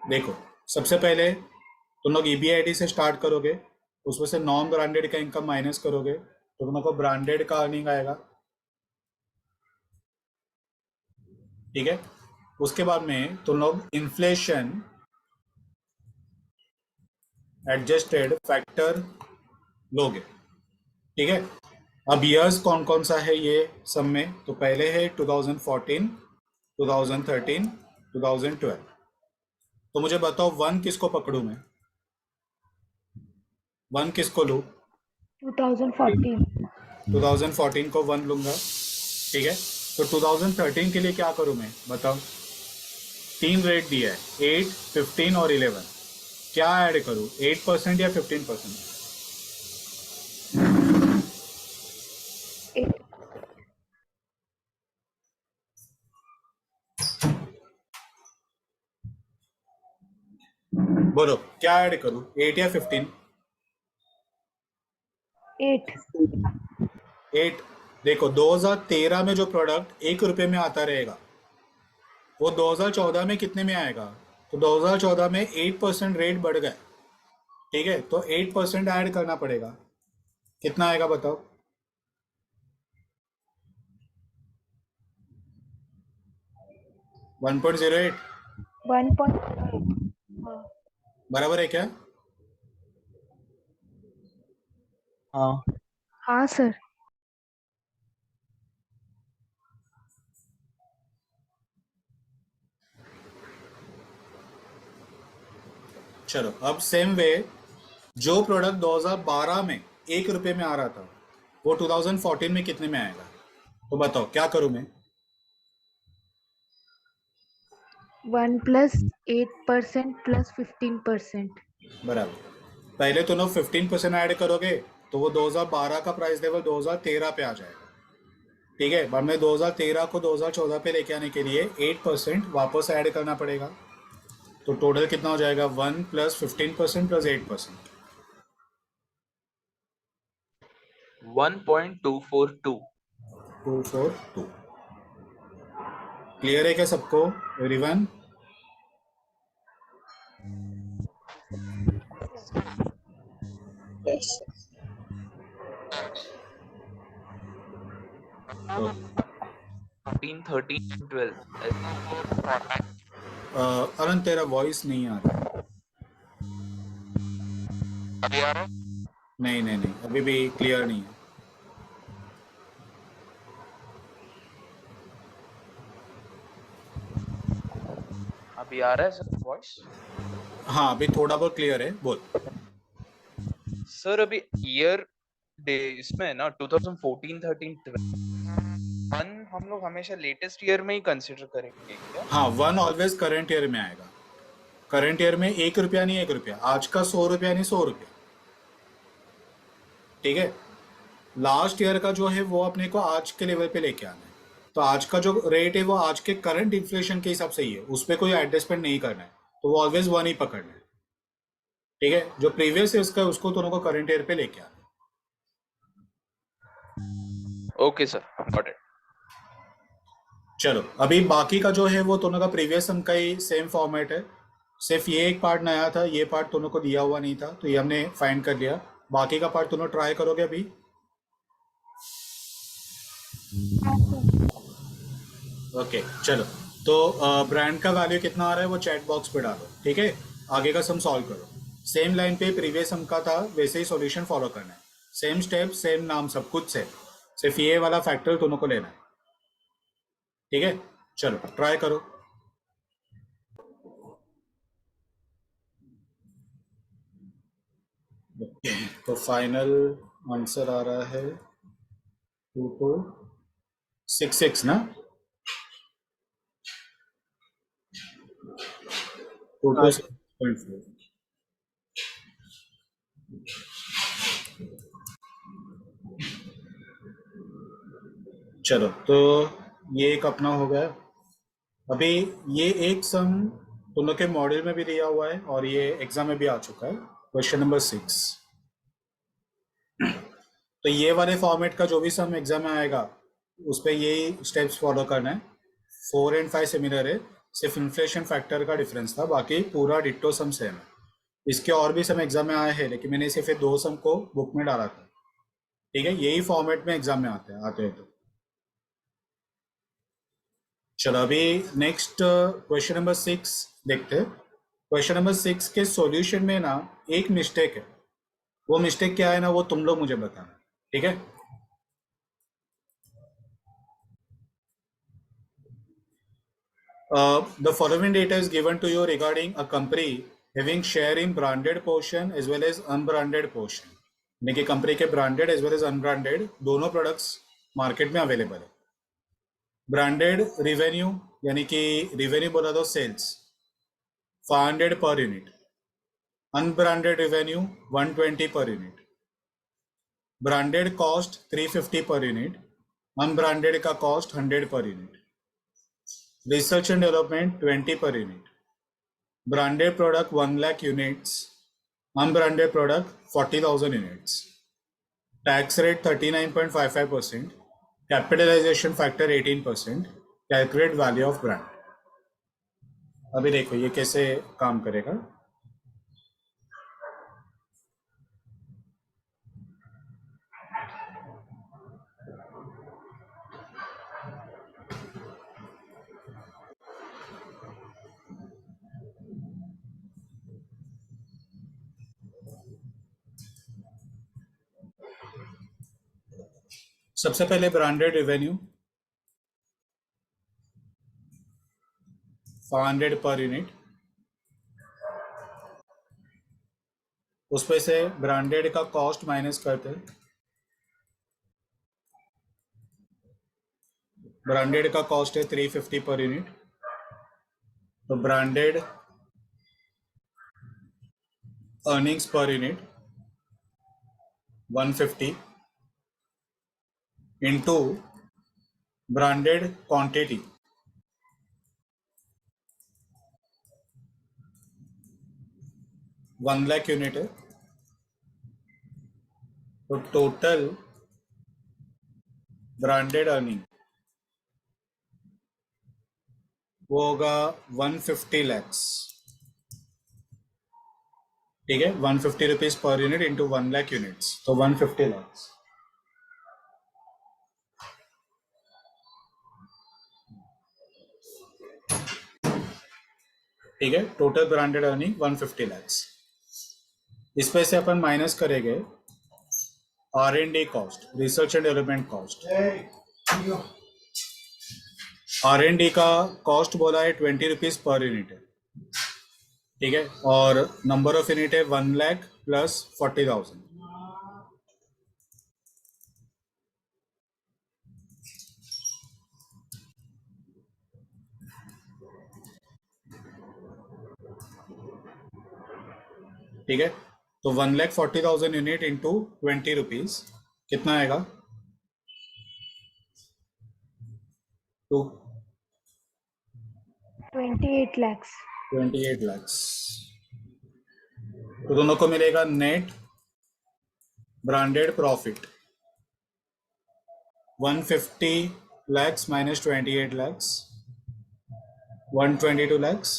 देखो, सबसे पहले तुम लोग ईबीआईटी से स्टार्ट करोगे, उसमें से नॉन ब्रांडेड का इनकम माइनस करोगे तो तुम लोग को ब्रांडेड का अर्निंग आएगा। ठीक है, उसके बाद में तुम लोग इन्फ्लेशन एडजस्टेड फैक्टर लोगे। ठीक है, अब ईयर्स कौन कौन सा है ये सब में, तो पहले है 2014, 2013, 2012। तो मुझे बताओ 1 किसको पकड़ू मैं? 1 किसको लूँ? 2014। 2014 को 1 लूंगा। ठीक है, तो 2013 के लिए क्या करूं मैं बताओ? 3 रेट दिया है, 8, 15 और 11। क्या ऐड करूं, 8% या 15%? 8। बोलो क्या ऐड करूं, 8 या 15? 8। 8। देखो 2013 में जो प्रोडक्ट 1 रुपए में आता रहेगा वो 2014 में कितने में आएगा? तो 2014 में 8% रेट बढ़ गया। ठीक है, तो 8% ऐड करना पड़ेगा। कितना आएगा बताओ? 1.08। 1.8। हाँ। बराबर है क्या? हाँ। हाँ सर। चलो, अब सेम वे जो प्रोडक्ट 2012 में 1 रुपए में आ रहा था वो 2014 में कितने में आएगा? तो बताओ क्या करूं मैं? 1 प्लस 8% प्लस 15%। बराबर। पहले तो लोग 15% ऐड करोगे तो वो 2012 का प्राइस लेवल 2013 पे आ जाएगा। ठीक है, बाद में 2013 को 2014 पे लेके आने के लिए 8% वापस ऐड करना पड़ेगा। तो टोटल कितना हो जाएगा? 1 प्लस 15% प्लस 8%। 1.242। 242। क्लियर है क्या सबको? एवरीवन? yes, 14, 13, 12। अरुण तेरा वॉइस नहीं आ रहा। अभी आ रहा है? नहीं नहीं नहीं, अभी भी क्लियर नहीं है। अभी आ रहा है सर वॉइस? हाँ, अभी थोड़ा बहुत क्लियर है, बोल। सर अभी ईयर डे इसमें ना 2014, 13, 12 वन हम लोग हमेशा लेटेस्ट ईयर में ही कंसिडर करेंगे क्या? हाँ, 1 ऑलवेज करंट ईयर में आएगा। करंट ईयर में 1 रुपया नहीं, 1 रुपया। आज का 100 रुपया नहीं, 100 रुपया। ठीक है, लास्ट ईयर का जो है वो अपने को आज के लेवल पे लेके आना है। तो आज का जो रेट है वो आज के करंट इन्फ्लेशन के हिसाब से ही है, उस पर कोई एडजस्टमेंट नहीं करना है। तो वो ऑलवेज 1 ही पकड़ना है। ठीक है, जो प्रीवियस ईयर का उसको दोनों को करंट ईयर पे लेके आना है। Okay sir, got it. चलो, अभी बाकी का जो है वो दोनों का प्रीवियस सम का ही सेम फॉर्मेट है। सिर्फ ये एक पार्ट नया था, ये पार्ट दोनों को दिया हुआ नहीं था, तो ये हमने फाइंड कर लिया। बाकी का पार्ट दोनों ट्राई करोगे अभी? ओके, चलो। तो ब्रांड का वैल्यू कितना आ रहा है वो चैट बॉक्स पे डालो। ठीक है, आगे का सम सॉल्व करो। सेम लाइन पे प्रीवियस सम का था वैसे ही सॉल्यूशन फॉलो करना है। सेम स्टेप, सेम नाम, सब कुछ सेम। सिर्फ ये वाला फैक्टर दोनों को लेना है। ठीक है, चलो ट्राई करो। ओके, तो फाइनल आंसर आ रहा है 2266 ना? 2266.4। चलो, तो ये एक अपना हो गया। अभी ये एक सम दोनों के मॉड्यूल में भी दिया हुआ है और ये एग्जाम में भी आ चुका है। Question number 6। तो ये वाले फॉर्मेट का जो भी सम एग्जाम में आएगा उस पर यही स्टेप्स फॉलो करना है। 4 एंड 5 सिमिलर है, सिर्फ इन्फ्लेशन फैक्टर का डिफरेंस था, बाकी पूरा डिट्टो सम सेम है। इसके और भी सम एग्जाम में आए हैं, लेकिन मैंने सिर्फ 2 सम को बुक में डाला था। ठीक है, यही फॉर्मेट में एग्जाम में आते हैं तो। चलो, अभी नेक्स्ट क्वेश्चन नंबर 6 देखते हैं। क्वेश्चन नंबर 6 के सॉल्यूशन में ना एक मिस्टेक है। वो मिस्टेक क्या है ना, वो तुम लोग मुझे बताना। ठीक है, the following data is given to you regarding a company having share in branded portion as well as unbranded portion। यानी कि कंपनी के branded as well as unbranded दोनों प्रोडक्ट्स मार्केट में अवेलेबल है। ब्रांडेड रिवेन्यू यानी कि revenue बोला तो sales 500 per unit. Unbranded revenue 120 per unit. Branded cost 350 per unit. Unbranded का कॉस्ट 100 पर unit. Research and development 20 per unit। Branded product 1 lakh units। Unbranded product 40,000 units। Tax rate 39.55%। Capitalization factor 18%। Calculate value of brand. अभी देखो ये कैसे काम करेगा। सबसे पहले ब्रांडेड रिवेन्यू 500 पर यूनिट, उसमें से ब्रांडेड का कॉस्ट माइनस करते हैं। ब्रांडेड का कॉस्ट है 350 पर यूनिट। तो branded earnings per unit 150 into branded quantity 1 lakh unit है, तो टोटल ब्रांडेड अर्निंग वो होगा 150 लैक्स। ठीक है, 150 rupees per unit into 1 lakh units, तो 150 लैक्स। ठीक है, टोटल ब्रांडेड अर्निंग 150 लैक्स। इस पे से अपन माइनस करेंगे R&D cost, research and development cost. R&D का कॉस्ट बोला है 20 रुपीज पर यूनिट है। ठीक है, और नंबर ऑफ यूनिट है 1 लाख प्लस 40,000। ठीक है, तो 1,40,000 यूनिट इंटू 20 रुपीज कितना आएगा? तो 28 lakhs. 28 lakhs। तो दोनों को मिलेगा net branded profit 150 lakhs minus 28 lakhs 122 lakhs।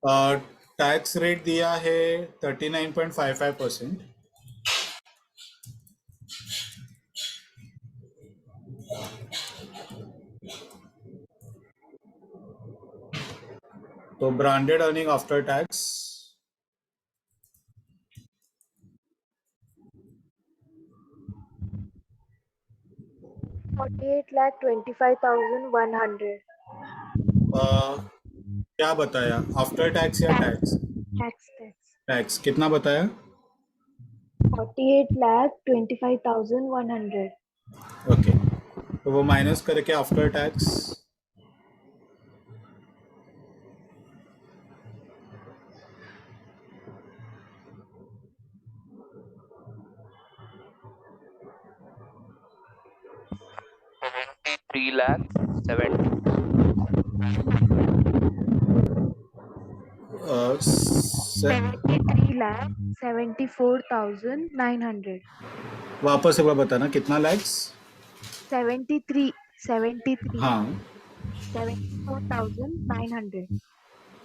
हाँ टैक्स रेट दिया है 39.55%। तो ब्रांडेड अर्निंग आफ्टर टैक्स 48,25,100. क्या बताया, आफ्टर टैक्स या टैक्स? Tax. टैक्स कितना बताया? 48,25,100. ओके, तो वो माइनस करके आफ्टर टैक्स Three lakh 70. 73,74,900. वापस एक बार बताना कितना लैक्स? 73. हाँ 74,900.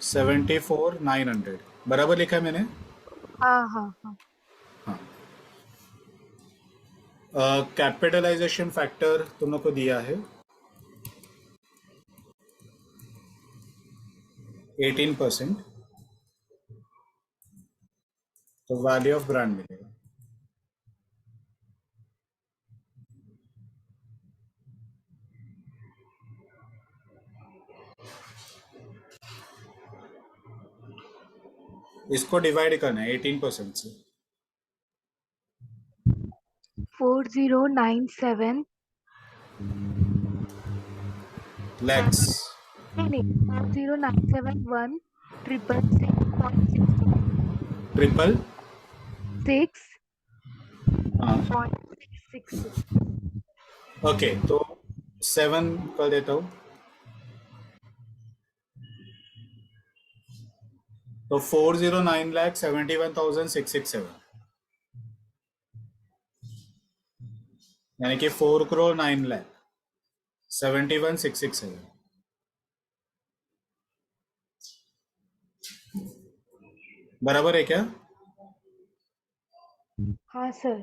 74,900 बराबर लिखा है मैंने। हाँ. कैपिटलाइजेशन फैक्टर तुम लोग को दिया है 18%। तो वैल्यू ऑफ ब्रांड मिलेगा इसको डिवाइड करना है 18% से। 4097. लैक्स नहीं 4097 ट्रिपल 6.66. ओके, तो 7 कर देता हूँ। तो 409,71,667 यानी कि 4,09,71,667 बराबर है क्या? हाँ सर.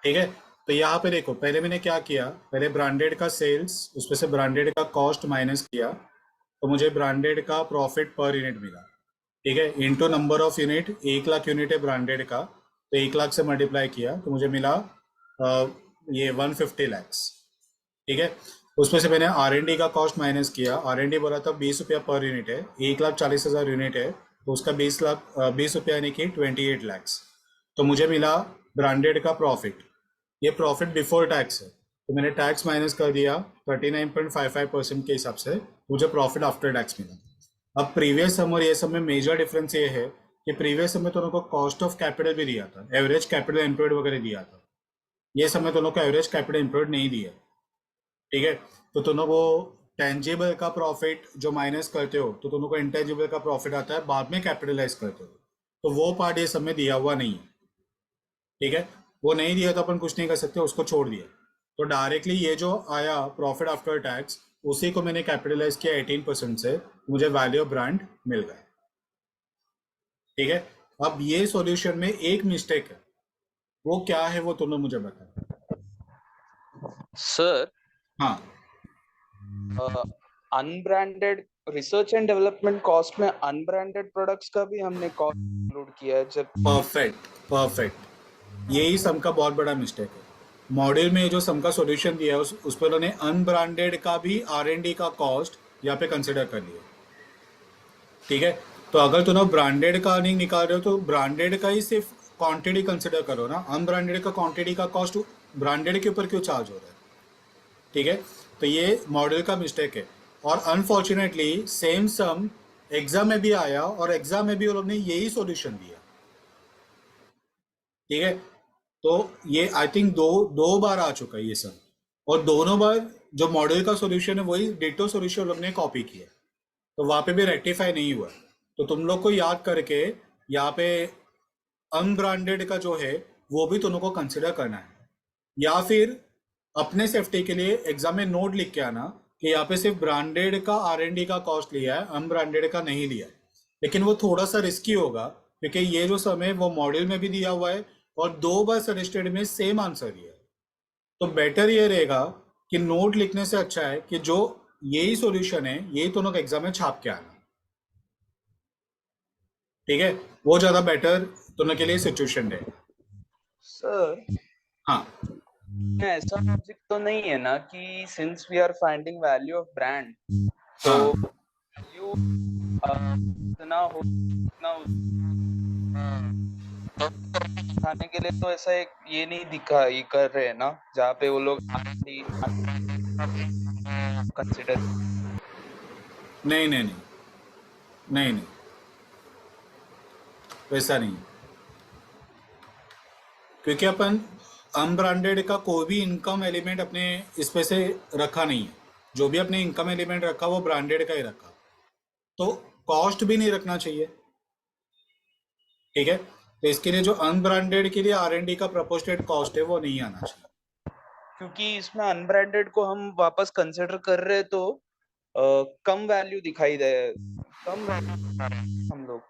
ठीक है, तो यहाँ पे देखो, पहले मैंने क्या किया, पहले ब्रांडेड का सेल्स, उसमें से ब्रांडेड का कॉस्ट माइनस किया, तो मुझे ब्रांडेड का प्रॉफिट पर यूनिट मिला। ठीक है, into number of unit, 1 lakh unit है ब्रांडेड का, तो 1 लाख से मल्टीप्लाई किया तो मुझे मिला ये 150 लैक्स। ठीक है, उसमें से मैंने R&D का कॉस्ट माइनस किया। R&D बोला था 20 रुपया पर यूनिट है, 1,40,000 यूनिट है, तो उसका 20 रुपया यानी कि 28 lakhs। तो मुझे मिला ब्रांडेड का प्रॉफिट, ये प्रॉफिट बिफोर टैक्स है, तो मैंने टैक्स माइनस कर दिया 39.55% के हिसाब से, मुझे प्रॉफिट आफ्टर टैक्स मिला। अब प्रीवियस सम और ये सब में मेजर डिफरेंस ये है कि प्रीवियस सम में तो उनको कॉस्ट ऑफ कैपिटल भी दिया था, एवरेज कैपिटल एम्प्लॉयड वगैरह दिया था, ये समय दोनों को एवरेज कैपिटल एम्प्लॉयड नहीं दिया, ठीक है। तो दोनों को टेंजिबल का प्रॉफिट जो माइनस करते हो तो दोनों को इंटेंजिबल का प्रॉफिट आता है, बाद में कैपिटलाइज करते हो, तो वो पार्ट ये सब में दिया हुआ नहीं है, ठीक है। वो नहीं दिया तो अपन कुछ नहीं कर सकते, उसको छोड़ दिया। तो डायरेक्टली ये जो आया प्रॉफिट आफ्टर टैक्स, उसी को मैंने कैपिटलाइज किया 18% से, मुझे वैल्यू ऑफ ब्रांड मिल गया, ठीक है। अब ये सॉल्यूशन में एक मिस्टेक है, वो क्या है वो दोनों मुझे बताओ। सर हाँ, unbranded research and development cost में अनब्रांडेड प्रोडक्ट्स का भी हमने कॉस्ट इंक्लूड किया है, जब परफेक्ट, यही सम का बहुत बड़ा मिस्टेक है। मॉड्यूल में जो सम का सॉल्यूशन दिया है उस पर उन्होंने अनब्रांडेड का भी R&D का कॉस्ट यहाँ पे कंसिडर कर लिया, ठीक है। तो अगर तुम ब्रांडेड का अर्निंग निकाल रहे हो तो ब्रांडेड का ही सिर्फ क्वांटिटी कंसिडर करो ना, अनब्रांडेड का क्वांटिटी का कॉस्ट ब्रांडेड के ऊपर क्यों चार्ज हो रहा है, ठीक है। तो ये मॉडल का मिस्टेक है, और अनफॉर्चुनेटली सेम सम एग्जाम में भी आया और एग्जाम में भी उन्होंने यही सॉल्यूशन दिया, ठीक है। तो ये आई थिंक दो बार आ चुका है ये सब, और दोनों बार जो मॉडल का सॉल्यूशन है वही डिटो सॉल्यूशन लोग ने कॉपी किया, तो वहां पे भी रेक्टिफाई नहीं हुआ। तो तुम लोग को याद करके यहाँ पे अनब्रांडेड का जो है वो भी तुम लोग को कंसिडर करना है, या फिर अपने सेफ्टी के लिए एग्जाम में नोट लिख के आना कि यहाँ पे सिर्फ ब्रांडेड का R&D का कॉस्ट लिया है, अनब्रांडेड का नहीं लिया है। लेकिन वो थोड़ा सा रिस्की होगा क्योंकि ये जो समय वो मॉड्यूल में भी दिया हुआ है और 2 बार सजेस्टेड में सेम आंसर दिया है, तो बेटर ये रहेगा कि नोट लिखने से अच्छा है कि जो यही सॉल्यूशन है यही दोनों का एग्जाम में छाप के आना, ठीक है। वो ज्यादा बेटर दोनों के लिए सिचुएशन है। सर हाँ, ऐसा लॉजिक तो नहीं है ना कि since we are finding value of brand, तो हाँ, वैल्यू इतना हो इतना खाने के लिए, तो ऐसा एक ये नहीं दिखा ये कर रहे हैं ना जहाँ पे वो लोग कंसिडर नहीं, वैसा नहीं, क्योंकि अपन अनब्रांडेड का कोई भी इनकम एलिमेंट अपने इस पे से रखा नहीं है, जो भी अपने इनकम एलिमेंट रखा वो ब्रांडेड का ही रखा, तो कॉस्ट भी नहीं रखना चाहिए, ठीक है। तो इसके लिए जो अनब्रांडेड के लिए R&D का प्रपोर्शनेट कॉस्ट है वो नहीं आना चाहिए, क्योंकि इसमें अनब्रांडेड को हम वापस कंसिडर कर रहे हैं, तो कम वैल्यू दिखाई दे, कम वैल्यू हम लोग।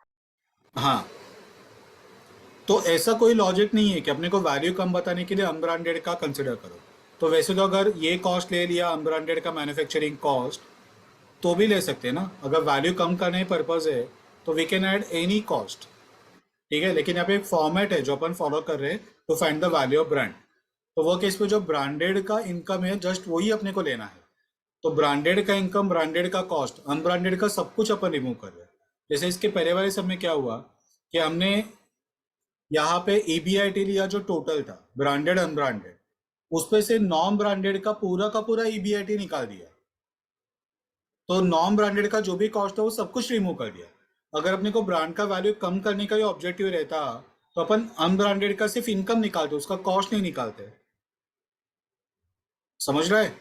हाँ। तो ऐसा कोई लॉजिक नहीं है कि अपने को वैल्यू कम बताने के लिए अनब्रांडेड का कंसिडर करो। तो वैसे तो अगर ये कॉस्ट ले लिया अनब्रांडेड का मैन्युफैक्चरिंग कॉस्ट तो भी ले सकते हैं ना, अगर वैल्यू कम करने पर्पज है तो we can add any cost, ठीक है। लेकिन यहाँ पे एक फॉर्मेट है जो अपन फॉलो कर रहे हैं to find the value of brand, तो वो केस में जो ब्रांडेड का इनकम है जस्ट वही अपने को लेना है। तो ब्रांडेड का इनकम, ब्रांडेड का कॉस्ट, अनब्रांडेड का सब कुछ अपन रिमूव कर रहे हैं। जैसे इसके पहले वाले सब में क्या हुआ कि हमने यहाँ पे EBIT लिया जो टोटल था ब्रांडेड अनब्रांडेड, उस पे से नॉन ब्रांडेड का पूरा EBIT निकाल दिया, तो नॉन ब्रांडेड का जो भी कॉस्ट है वो सब कुछ रिमूव कर दिया। अगर अपने को ब्रांड का वैल्यू कम करने का ही ऑब्जेक्टिव रहता तो अपन अनब्रांडेड का सिर्फ इनकम निकालते, उसका कॉस्ट नहीं निकालते, समझ रहा है?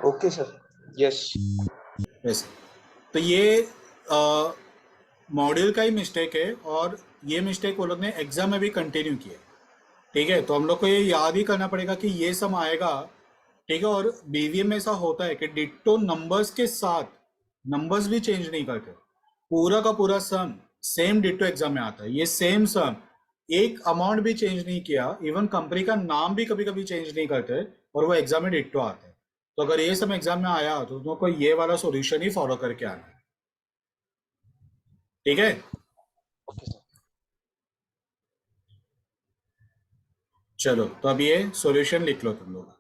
Okay sir, yes. वैसे तो ये मॉड्यूल का ही मिस्टेक है, और ये मिस्टेक वो लोग ने एग्जाम में भी कंटिन्यू किया, ठीक है। तो हम लोग को ये याद ही करना पड़ेगा कि ये सम आएगा, ठीक है। और BVM में ऐसा होता है कि डिट्टो नंबर्स के साथ नंबर्स भी चेंज नहीं करते, पूरा का पूरा सम सेम डिट्टो एग्जाम में आता है। ये सेम सम एक अमाउंट भी चेंज नहीं किया, इवन कंपनी का नाम भी कभी कभी चेंज नहीं करते, और वो एग्जाम में डिट्टो आता है। तो अगर ये सम एग्जाम में आया तो तुमको ये वाला सॉल्यूशन ही फॉलो करके आना है, ठीक है। Okay sir. चलो तो अब ये सॉल्यूशन लिख लो तुम लोग।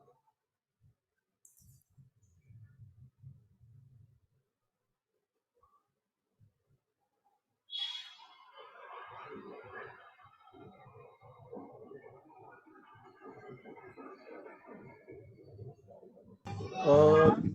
अ,